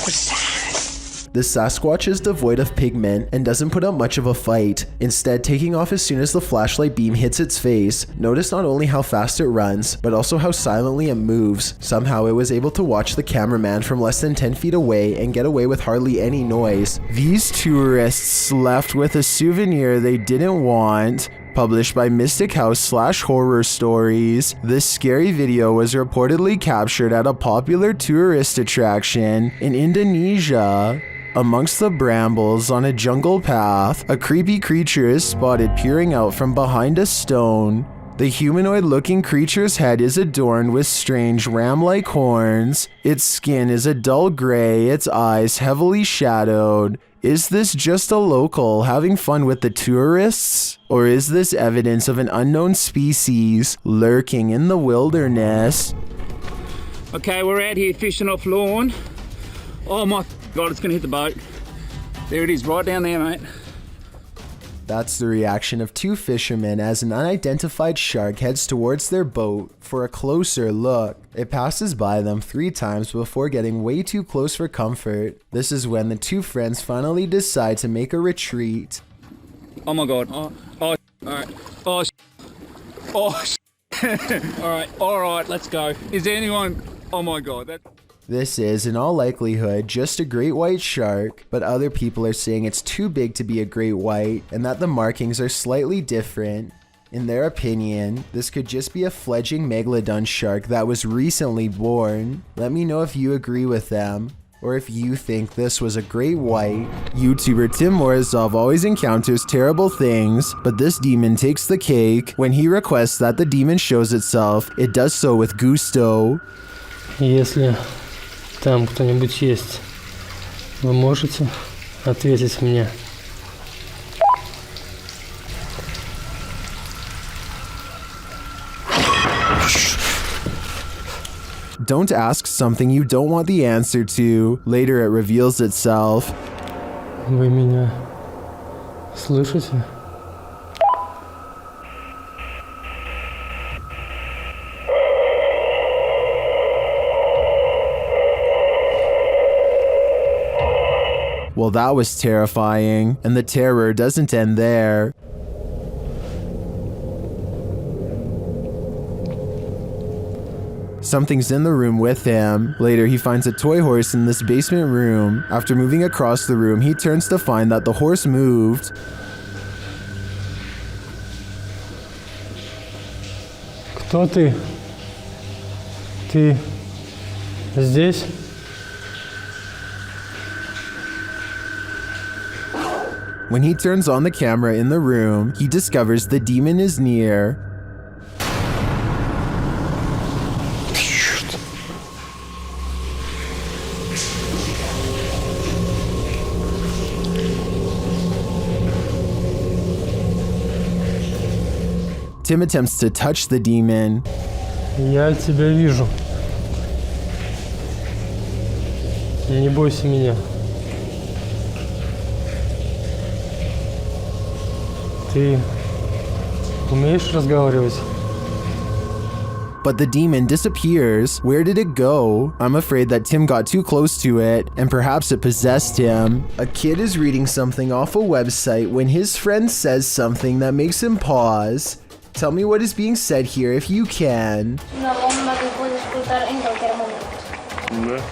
What is that? The Sasquatch is devoid of pigment and doesn't put up much of a fight, instead taking off as soon as the flashlight beam hits its face. Notice not only how fast it runs, but also how silently it moves. Somehow it was able to watch the cameraman from less than 10 feet away and get away with hardly any noise. These tourists left with a souvenir they didn't want. Published by Mystic House / Horror Stories, this scary video was reportedly captured at a popular tourist attraction in Indonesia. Amongst the brambles on a jungle path, a creepy creature is spotted peering out from behind a stone. The humanoid-looking creature's head is adorned with strange ram-like horns. Its skin is a dull gray, its eyes heavily shadowed. Is this just a local having fun with the tourists? Or is this evidence of an unknown species lurking in the wilderness? Okay, we're out here fishing off lawn. Oh my God, it's gonna hit the boat. There it is, right down there, mate. That's the reaction of two fishermen as an unidentified shark heads towards their boat for a closer look. It passes by them 3 times before getting way too close for comfort. This is when the two friends finally decide to make a retreat. Oh my God. Oh, alright. Alright, let's go. Is there anyone? Oh my God. This is, in all likelihood, just a great white shark, but other people are saying it's too big to be a great white and that the markings are slightly different. In their opinion, this could just be a fledgling megalodon shark that was recently born. Let me know if you agree with them, or if you think this was a great white. YouTuber Tim Morozov always encounters terrible things, but this demon takes the cake. When he requests that the demon shows itself, it does so with gusto. Если там кто-нибудь есть, вы можете ответить мне? Don't ask something you don't want the answer to. Later it reveals itself. Вы меня слышите? Well, that was terrifying, and the terror doesn't end there. Something's in the room with him. Later, he finds a toy horse in this basement room. After moving across the room, he turns to find that the horse moved. Кто ты? Ты здесь? When he turns on the camera in the room, he discovers the demon is near. Tim attempts to touch the demon. Я тебя вижу. Не бойся меня. Ты умеешь разговаривать? But the demon disappears. Where did it go? I'm afraid that Tim got too close to it, and perhaps it possessed him. A kid is reading something off a website when his friend says something that makes him pause. Tell me what is being said here if you can. Una bomba que puede explotar en cualquier momento.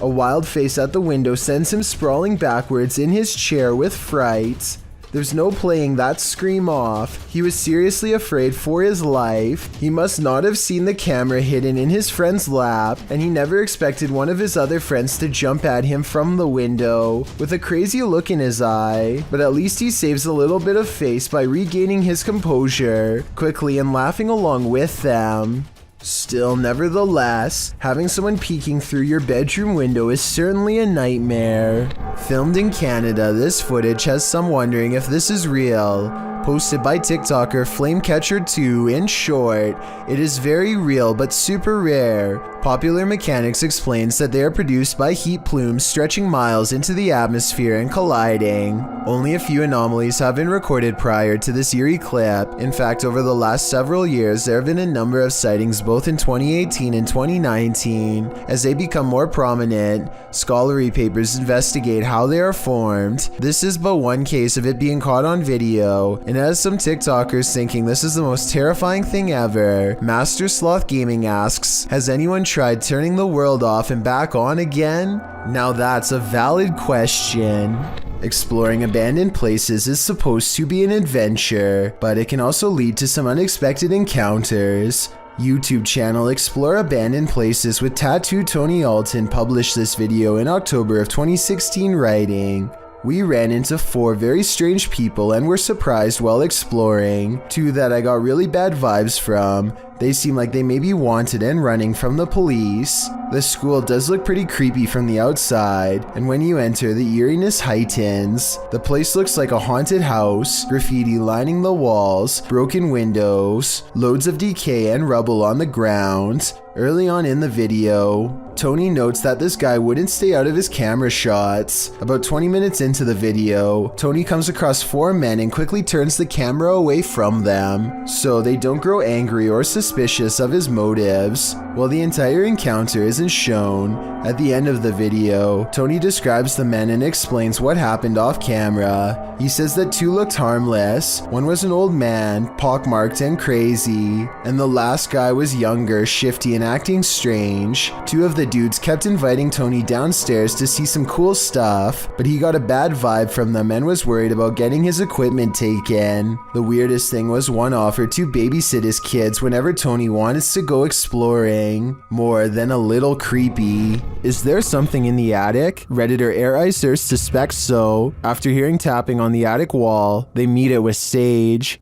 A wild face at the window sends him sprawling backwards in his chair with fright. There's no playing that scream off. He was seriously afraid for his life. He must not have seen the camera hidden in his friend's lap, and he never expected one of his other friends to jump at him from the window with a crazy look in his eye. But at least he saves a little bit of face by regaining his composure quickly and laughing along with them. Still, nevertheless, having someone peeking through your bedroom window is certainly a nightmare. Filmed in Canada, this footage has some wondering if this is real. Posted by TikToker Flamecatcher2, in short, it is very real but super rare. Popular Mechanics explains that they are produced by heat plumes stretching miles into the atmosphere and colliding. Only a few anomalies have been recorded prior to this eerie clip. In fact, over the last several years, there have been a number of sightings both in 2018 and 2019. As they become more prominent, scholarly papers investigate how they are formed. This is but one case of it being caught on video, and as some TikTokers thinking this is the most terrifying thing ever, Master Sloth Gaming asks, has anyone tried turning the world off and back on again? Now that's a valid question. Exploring abandoned places is supposed to be an adventure, but it can also lead to some unexpected encounters. YouTube channel Explore Abandoned Places with Tattoo Tony Alton published this video in October of 2016 writing, "We ran into 4 very strange people and were surprised while exploring. 2 that I got really bad vibes from. They seem like they may be wanted and running from the police. The school does look pretty creepy from the outside, and when you enter, the eeriness heightens. The place looks like a haunted house, graffiti lining the walls, broken windows, loads of decay and rubble on the ground." Early on in the video, Tony notes that this guy wouldn't stay out of his camera shots. About 20 minutes into the video, Tony comes across 4 men and quickly turns the camera away from them, so they don't grow angry or suspicious of his motives. While the entire encounter isn't shown, at the end of the video, Tony describes the men and explains what happened off camera. He says that 2 looked harmless, 1 was an old man, pockmarked and crazy, and the last guy was younger, shifty and acting strange. 2 of the dudes kept inviting Tony downstairs to see some cool stuff, but he got a bad vibe from them and was worried about getting his equipment taken. The weirdest thing was 1 offered to babysit his kids whenever Tony wanted to go exploring. More than a little creepy. Is there something in the attic? Redditor Air Icer suspects so. After hearing tapping on the attic wall, they meet it with Sage.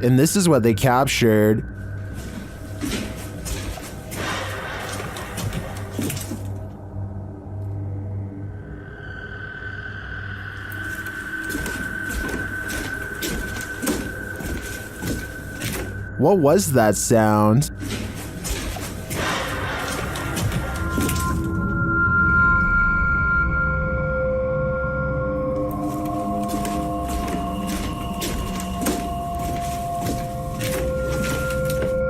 And this is what they captured. What was that sound?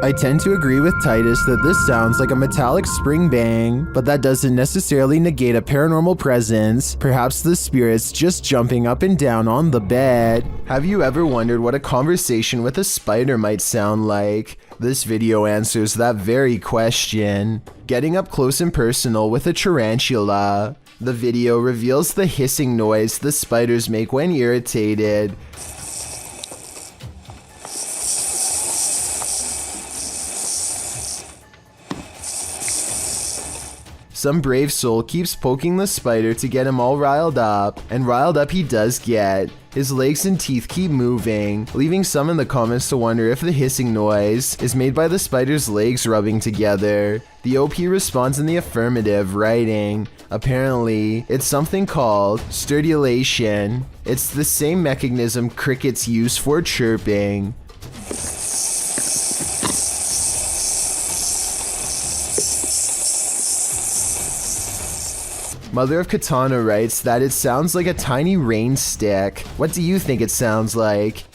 I tend to agree with Titus that this sounds like a metallic spring bang, but that doesn't necessarily negate a paranormal presence. Perhaps the spirit's just jumping up and down on the bed. Have you ever wondered what a conversation with a spider might sound like? This video answers that very question. Getting up close and personal with a tarantula. The video reveals the hissing noise the spiders make when irritated. Some brave soul keeps poking the spider to get him all riled up, and riled up he does get. His legs and teeth keep moving, leaving some in the comments to wonder if the hissing noise is made by the spider's legs rubbing together. The OP responds in the affirmative, writing, apparently, it's something called stridulation. It's the same mechanism crickets use for chirping. Mother of Katana writes that it sounds like a tiny rain stick. What do you think it sounds like?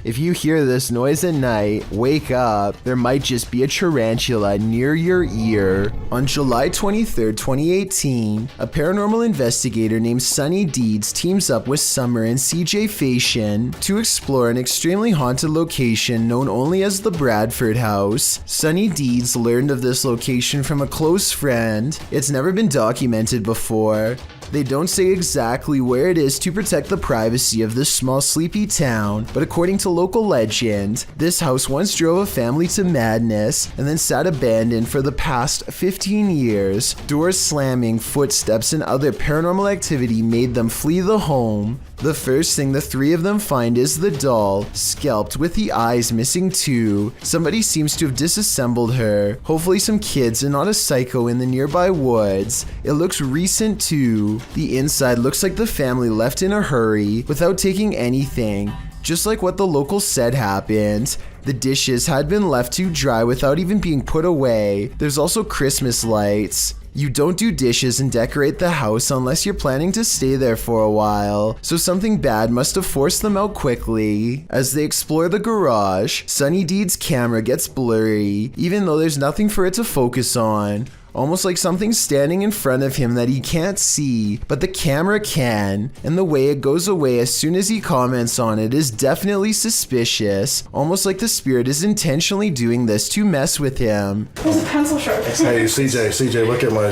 If you hear this noise at night, wake up. There might just be a tarantula near your ear. On July 23, 2018, a paranormal investigator named Sunny Deeds teams up with Summer and CJ Fashion to explore an extremely haunted location known only as the Bradford House. Sunny Deeds learned of this location from a close friend. It's never been documented before. They don't say exactly where it is to protect the privacy of this small sleepy town, but according to local legend, this house once drove a family to madness and then sat abandoned for the past 15 years. Doors slamming, footsteps, and other paranormal activity made them flee the home. The first thing the three of them find is the doll, scalped with the eyes missing too. Somebody seems to have disassembled her. Hopefully some kids and not a psycho in the nearby woods. It looks recent too. The inside looks like the family left in a hurry without taking anything. Just like what the locals said happened. The dishes had been left to dry without even being put away. There's also Christmas lights. You don't do dishes and decorate the house unless you're planning to stay there for a while, so something bad must have forced them out quickly. As they explore the garage, Sunny Deed's camera gets blurry, even though there's nothing for it to focus on. Almost like something's standing in front of him that he can't see, but the camera can, and the way it goes away as soon as he comments on it is definitely suspicious, almost like the spirit is intentionally doing this to mess with him. There's a pencil sharp. Hey, CJ, look at my,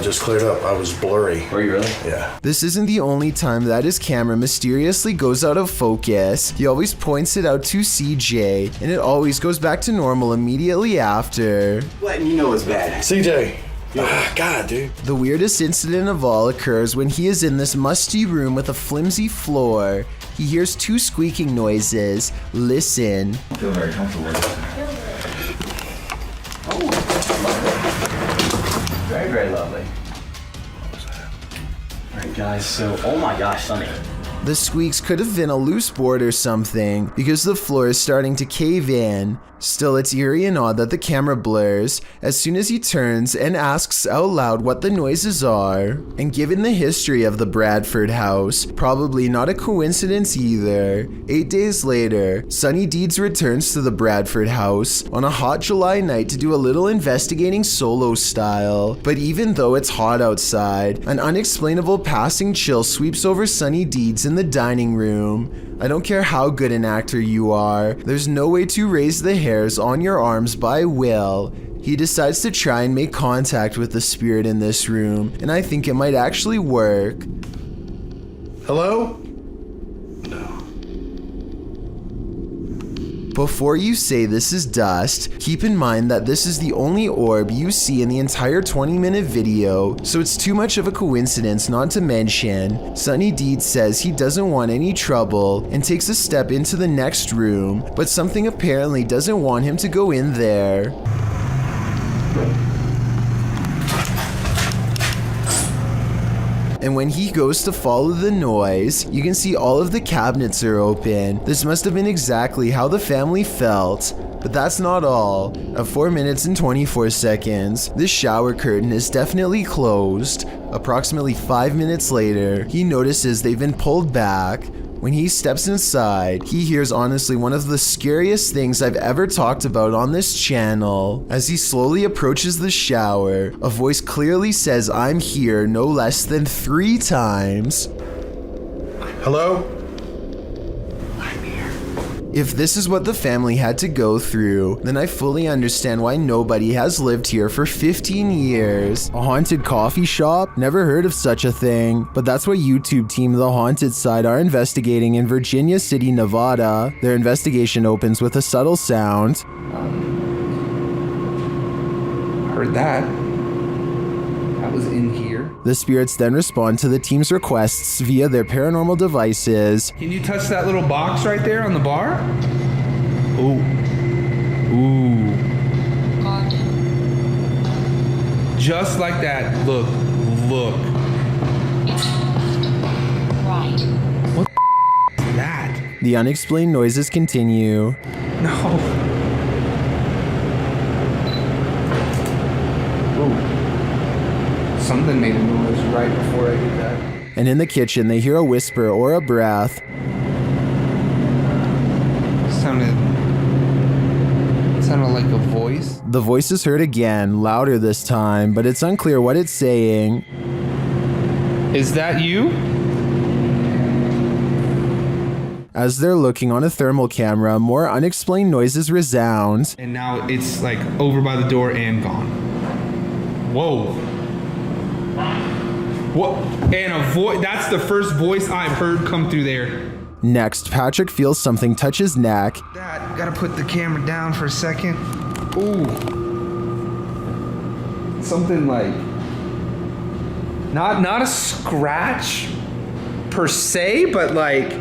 just cleared up. I was blurry. Were you really? Yeah. This isn't the only time that his camera mysteriously goes out of focus. He always points it out to CJ, and it always goes back to normal immediately after. Letting you know it's bad. CJ. God, dude. The weirdest incident of all occurs when he is in this musty room with a flimsy floor. He hears two squeaking noises. Listen. I feel very comfortable with it. Oh, very, very lovely. Alright guys, so, oh my gosh, Sonny. The squeaks could have been a loose board or something, because the floor is starting to cave in. Still, it's eerie and odd that the camera blurs as soon as he turns and asks out loud what the noises are. And given the history of the Bradford house, probably not a coincidence either. 8 days later, Sunny Deeds returns to the Bradford house on a hot July night to do a little investigating solo style. But even though it's hot outside, an unexplainable passing chill sweeps over Sunny Deeds in the dining room. I don't care how good an actor you are, there's no way to raise the hairs on your arms by will. He decides to try and make contact with the spirit in this room, and I think it might actually work. Hello? Before you say this is dust, keep in mind that this is the only orb you see in the entire 20-minute video, so it's too much of a coincidence not to mention. Sunny Deeds says he doesn't want any trouble and takes a step into the next room, but something apparently doesn't want him to go in there. And when he goes to follow the noise, you can see all of the cabinets are open. This must have been exactly how the family felt. But that's not all. At 4 minutes and 24 seconds, this shower curtain is definitely closed. Approximately 5 minutes later, he notices they've been pulled back. When he steps inside, he hears honestly one of the scariest things I've ever talked about on this channel. As he slowly approaches the shower, a voice clearly says "I'm here" no less than 3 times. Hello? If this is what the family had to go through, then I fully understand why nobody has lived here for 15 years. A haunted coffee shop? Never heard of such a thing. But that's what YouTube team The Haunted Side are investigating in Virginia City, Nevada. Their investigation opens with a subtle sound. Heard that. That was in here. The spirits then respond to the team's requests via their paranormal devices. Can you touch that little box right there on the bar? Ooh. Ooh. Just like that. Look. Look. Right. What the is that? The unexplained noises continue. No. Ooh. Something made a noise right before I did that. And in the kitchen, they hear a whisper or a breath. Sounded like a voice. The voice is heard again, louder this time, but it's unclear what it's saying. Is that you? As they're looking on a thermal camera, more unexplained noises resound. And now it's like over by the door and gone. Whoa. What? And a voice. That's the first voice I've heard come through there. Next, Patrick feels something touch his neck. Dad, gotta put the camera down for a second. Ooh. Something like. Not a scratch, per se, but like...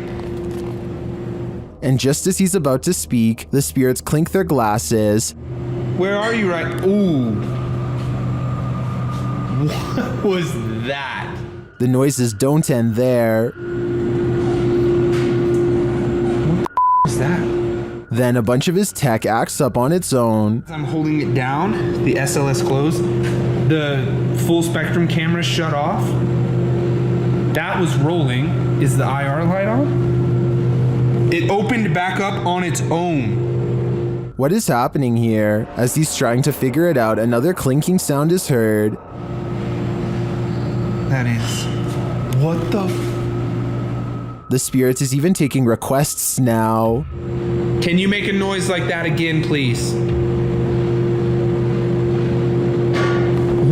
And just as he's about to speak, the spirits clink their glasses. Where are you right? Ooh. What was that? The noises don't end there. What was that? Then a bunch of his tech acts up on its own. I'm holding it down, the SLS closed, the full spectrum camera shut off. That was rolling. Is the IR light on? It opened back up on its own. What is happening here? As he's trying to figure it out, another clinking sound is heard. That is... What the... The spirit is even taking requests now. Can you make a noise like that again, please?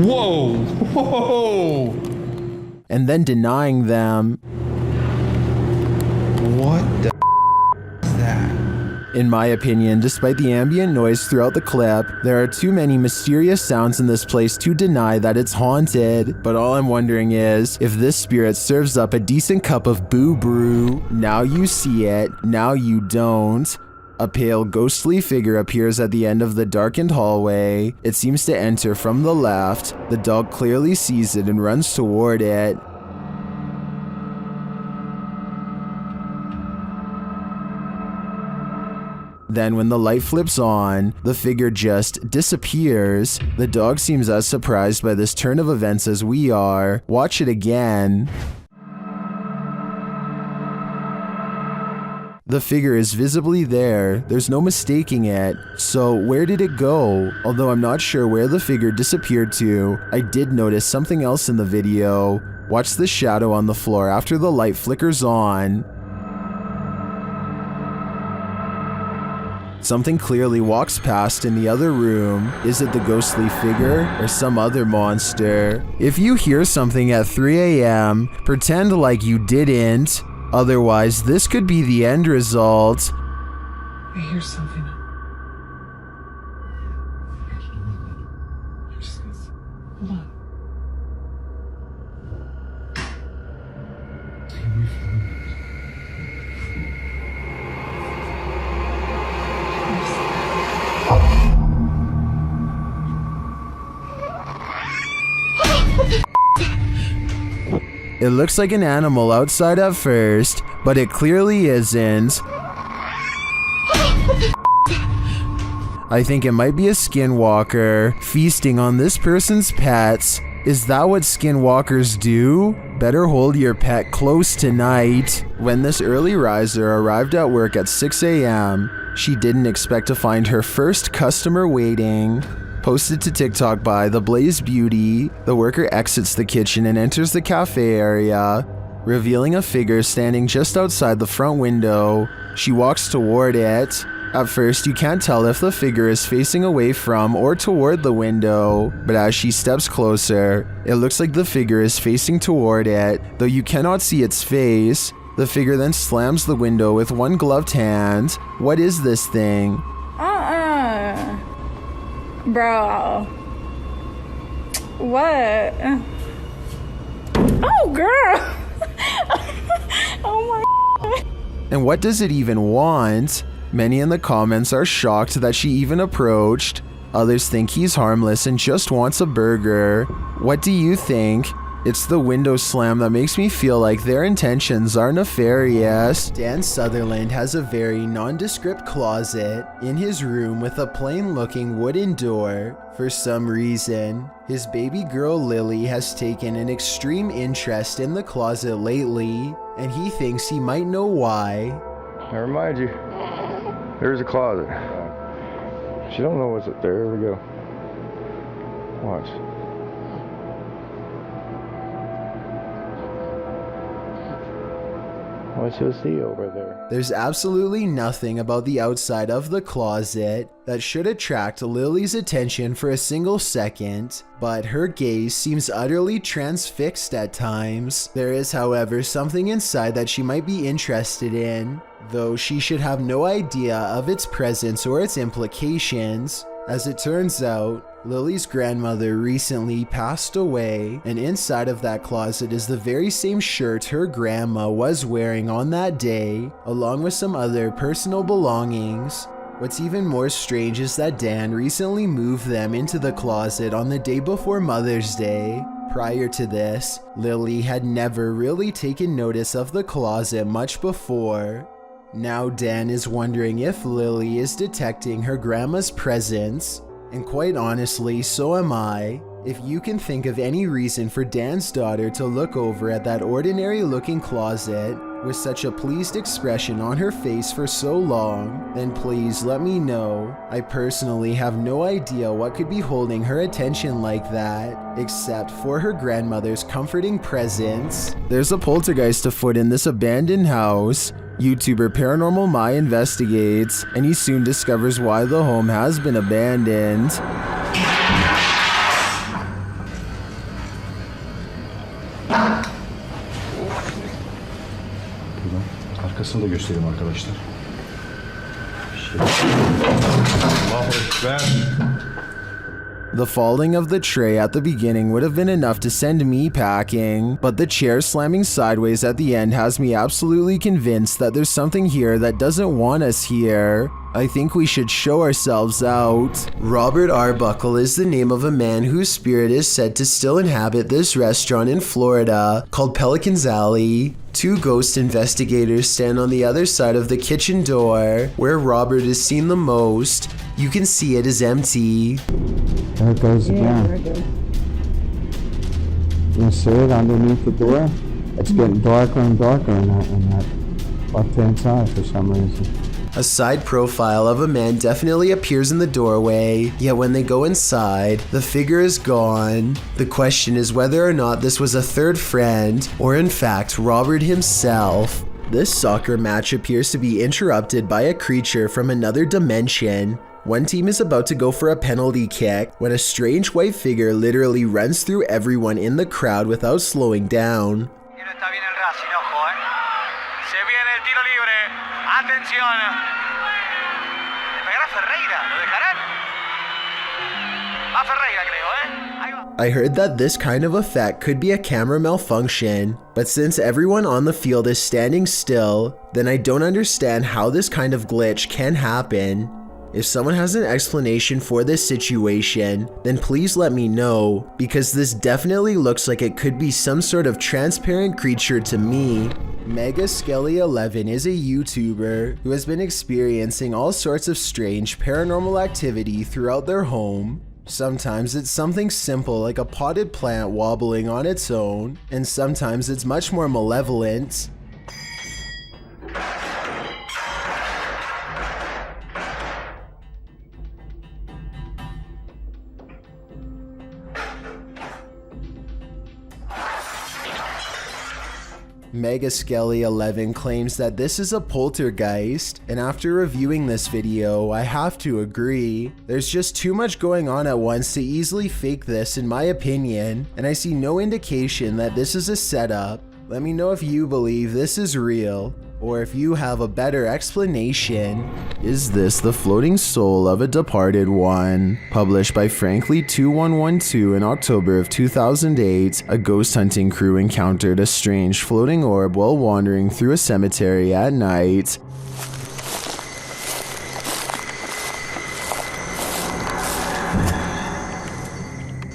Whoa! Whoa! And then denying them. What the is that? In my opinion, despite the ambient noise throughout the clip, there are too many mysterious sounds in this place to deny that it's haunted. But all I'm wondering is, if this spirit serves up a decent cup of boo brew, now you see it, now you don't. A pale, ghostly figure appears at the end of the darkened hallway. It seems to enter from the left. The dog clearly sees it and runs toward it. Then when the light flips on, the figure just disappears. The dog seems as surprised by this turn of events as we are. Watch it again. The figure is visibly there, there's no mistaking it. So where did it go? Although I'm not sure where the figure disappeared to, I did notice something else in the video. Watch the shadow on the floor after the light flickers on. Something clearly walks past in the other room. Is it the ghostly figure or some other monster? If you hear something at 3 a.m., pretend like you didn't. Otherwise, this could be the end result. I hear something. Hold on. It looks like an animal outside at first, but it clearly isn't. I think it might be a skinwalker feasting on this person's pets. Is that what skinwalkers do? Better hold your pet close tonight. When this early riser arrived at work at 6 a.m., she didn't expect to find her first customer waiting. Posted to TikTok by The Blaze Beauty, the worker exits the kitchen and enters the cafe area, revealing a figure standing just outside the front window. She walks toward it. At first, you can't tell if the figure is facing away from or toward the window, but as she steps closer, it looks like the figure is facing toward it, though you cannot see its face. The figure then slams the window with one gloved hand. What is this thing? Bro. What? Oh, girl. Oh my. And what does it even want? Many in the comments are shocked that she even approached. Others think he's harmless and just wants a burger. What do you think? It's the window slam that makes me feel like their intentions are nefarious. Dan Sutherland has a very nondescript closet in his room with a plain-looking wooden door. For some reason, his baby girl Lily has taken an extreme interest in the closet lately, and he thinks he might know why. I remind you, there's a closet. She don't know what's up there. Here we go. Watch. What you'll see over there. There's absolutely nothing about the outside of the closet that should attract Lily's attention for a single second, but her gaze seems utterly transfixed at times. There is, however, something inside that she might be interested in, though she should have no idea of its presence or its implications. As it turns out, Lily's grandmother recently passed away, and inside of that closet is the very same shirt her grandma was wearing on that day, along with some other personal belongings. What's even more strange is that Dan recently moved them into the closet on the day before Mother's Day. Prior to this, Lily had never really taken notice of the closet much before. Now Dan is wondering if Lily is detecting her grandma's presence, and quite honestly, so am I. If you can think of any reason for Dan's daughter to look over at that ordinary looking closet with such a pleased expression on her face for so long, then please let me know. I personally have no idea what could be holding her attention like that, except for her grandmother's comforting presence. There's a poltergeist afoot in this abandoned house. YouTuber Paranormal My investigates, and he soon discovers why the home has been abandoned. Arkasını da göstereyim arkadaşlar. The falling of the tray at the beginning would have been enough to send me packing, but the chair slamming sideways at the end has me absolutely convinced that there's something here that doesn't want us here. I think we should show ourselves out. Robert Arbuckle is the name of a man whose spirit is said to still inhabit this restaurant in Florida called Pelican's Alley. Two ghost investigators stand on the other side of the kitchen door, where Robert is seen the most. You can see it is empty. There it goes again. You see it underneath the door? It's getting darker and darker in that left-hand side for some reason. A side profile of a man definitely appears in the doorway, yet when they go inside, the figure is gone. The question is whether or not this was a third friend, or in fact Robert himself. This soccer match appears to be interrupted by a creature from another dimension. One team is about to go for a penalty kick when a strange white figure literally runs through everyone in the crowd without slowing down. I heard that this kind of effect could be a camera malfunction, but since everyone on the field is standing still, then I don't understand how this kind of glitch can happen. If someone has an explanation for this situation, then please let me know, because this definitely looks like it could be some sort of transparent creature to me. Mega Skelly 11 is a YouTuber who has been experiencing all sorts of strange paranormal activity throughout their home. Sometimes it's something simple like a potted plant wobbling on its own, and sometimes it's much more malevolent. Mega Skelly 11 claims that this is a poltergeist, and after reviewing this video, I have to agree. There's just too much going on at once to easily fake this in my opinion, and I see no indication that this is a setup. Let me know if you believe this is real, or if you have a better explanation. Is this the floating soul of a departed one? Published by Frankly2112 in October of 2008, a ghost hunting crew encountered a strange floating orb while wandering through a cemetery at night.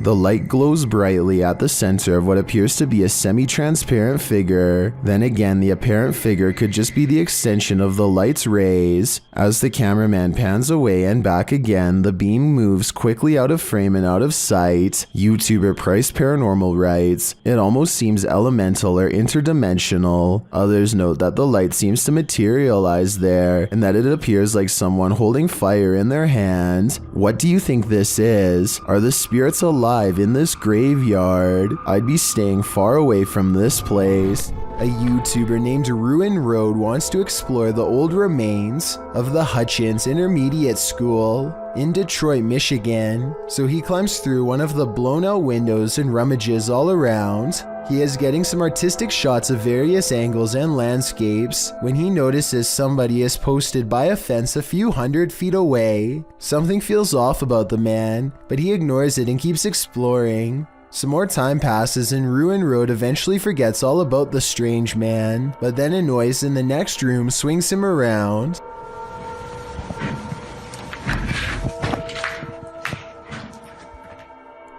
The light glows brightly at the center of what appears to be a semi-transparent figure. Then again, the apparent figure could just be the extension of the light's rays. As the cameraman pans away and back again, the beam moves quickly out of frame and out of sight. YouTuber Price Paranormal writes, "It almost seems elemental or interdimensional." Others note that the light seems to materialize there, and that it appears like someone holding fire in their hand. What do you think this is? Are the spirits alive in this graveyard? I'd be staying far away from this place. A YouTuber named Ruin Road wants to explore the old remains of the Hutchins Intermediate School in Detroit, Michigan. So he climbs through one of the blown out windows and rummages all around. He is getting some artistic shots of various angles and landscapes when he notices somebody is posted by a fence a few 100 feet away. Something feels off about the man, but he ignores it and keeps exploring. Some more time passes and Ruin Road eventually forgets all about the strange man, but then a noise in the next room swings him around.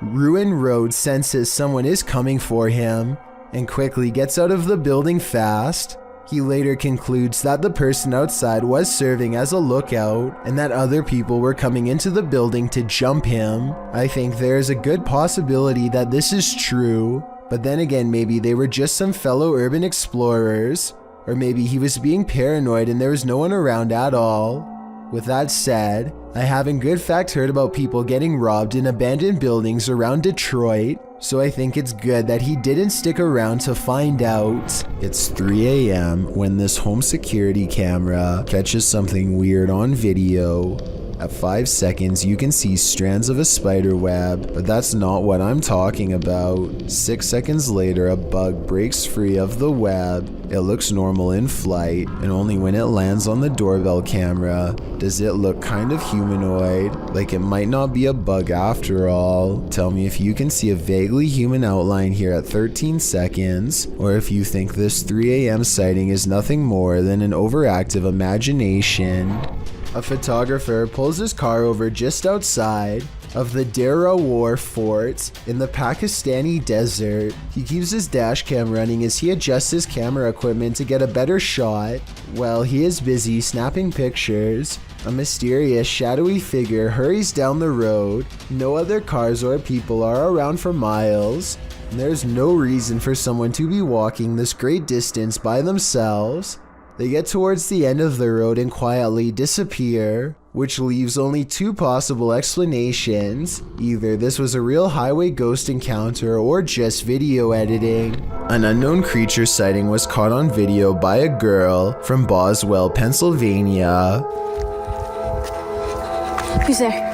Ruin Road senses someone is coming for him and quickly gets out of the building fast. He later concludes that the person outside was serving as a lookout and that other people were coming into the building to jump him. I think there is a good possibility that this is true, but then again maybe they were just some fellow urban explorers, or maybe he was being paranoid and there was no one around at all. With that said, I have in good fact heard about people getting robbed in abandoned buildings around Detroit, so I think it's good that he didn't stick around to find out. It's 3 a.m. when this home security camera catches something weird on video. At 5 seconds, you can see strands of a spider web, but that's not what I'm talking about. 6 seconds later, a bug breaks free of the web. It looks normal in flight, and only when it lands on the doorbell camera does it look kind of humanoid, like it might not be a bug after all. Tell me if you can see a vaguely human outline here at 13 seconds, or if you think this 3 a.m. sighting is nothing more than an overactive imagination. A photographer pulls his car over just outside of the Dera War Fort in the Pakistani desert. He keeps his dash cam running as he adjusts his camera equipment to get a better shot. While he is busy snapping pictures, a mysterious shadowy figure hurries down the road. No other cars or people are around for miles, and there's no reason for someone to be walking this great distance by themselves. They get towards the end of the road and quietly disappear, which leaves only two possible explanations. Either this was a real highway ghost encounter or just video editing. An unknown creature sighting was caught on video by a girl from Boswell, Pennsylvania. Who's there?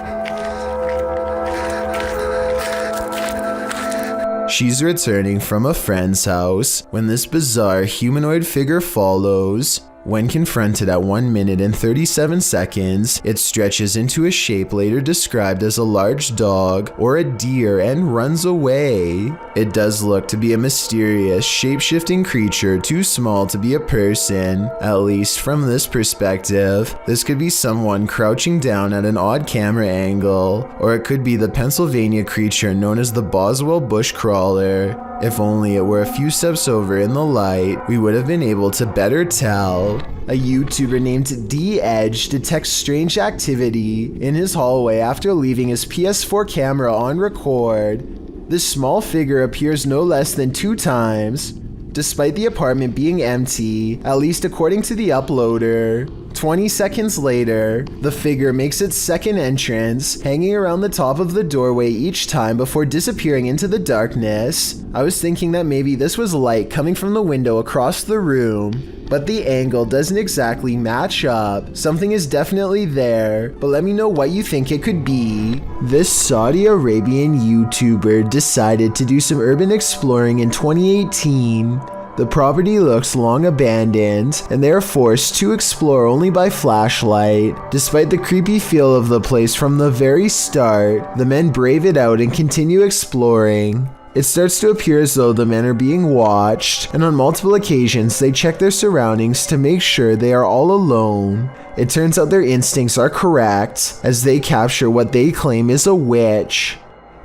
She's returning from a friend's house when this bizarre humanoid figure follows. When confronted at 1 minute and 37 seconds, it stretches into a shape later described as a large dog or a deer and runs away. It does look to be a mysterious, shape-shifting creature too small to be a person, at least from this perspective. This could be someone crouching down at an odd camera angle, or it could be the Pennsylvania creature known as the Boswell bushcrawler. If only it were a few steps over in the light, we would have been able to better tell. A YouTuber named D-Edge detects strange activity in his hallway after leaving his PS4 camera on record. This small figure appears no less than 2 times, despite the apartment being empty, at least according to the uploader. 20 seconds later, the figure makes its second entrance, hanging around the top of the doorway each time before disappearing into the darkness. I was thinking that maybe this was light coming from the window across the room, but the angle doesn't exactly match up. Something is definitely there, but let me know what you think it could be. This Saudi Arabian YouTuber decided to do some urban exploring in 2018. The property looks long abandoned, and they are forced to explore only by flashlight. Despite the creepy feel of the place from the very start, the men brave it out and continue exploring. It starts to appear as though the men are being watched, and on multiple occasions they check their surroundings to make sure they are all alone. It turns out their instincts are correct, as they capture what they claim is a witch.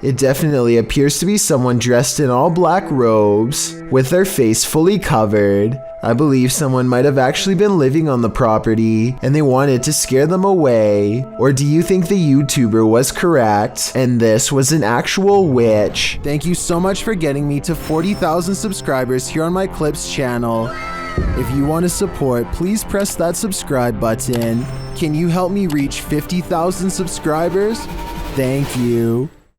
It definitely appears to be someone dressed in all black robes, with their face fully covered. I believe someone might have actually been living on the property, and they wanted to scare them away. Or do you think the YouTuber was correct, and this was an actual witch? Thank you so much for getting me to 40,000 subscribers here on my Clips channel. If you want to support, please press that subscribe button. Can you help me reach 50,000 subscribers? Thank you.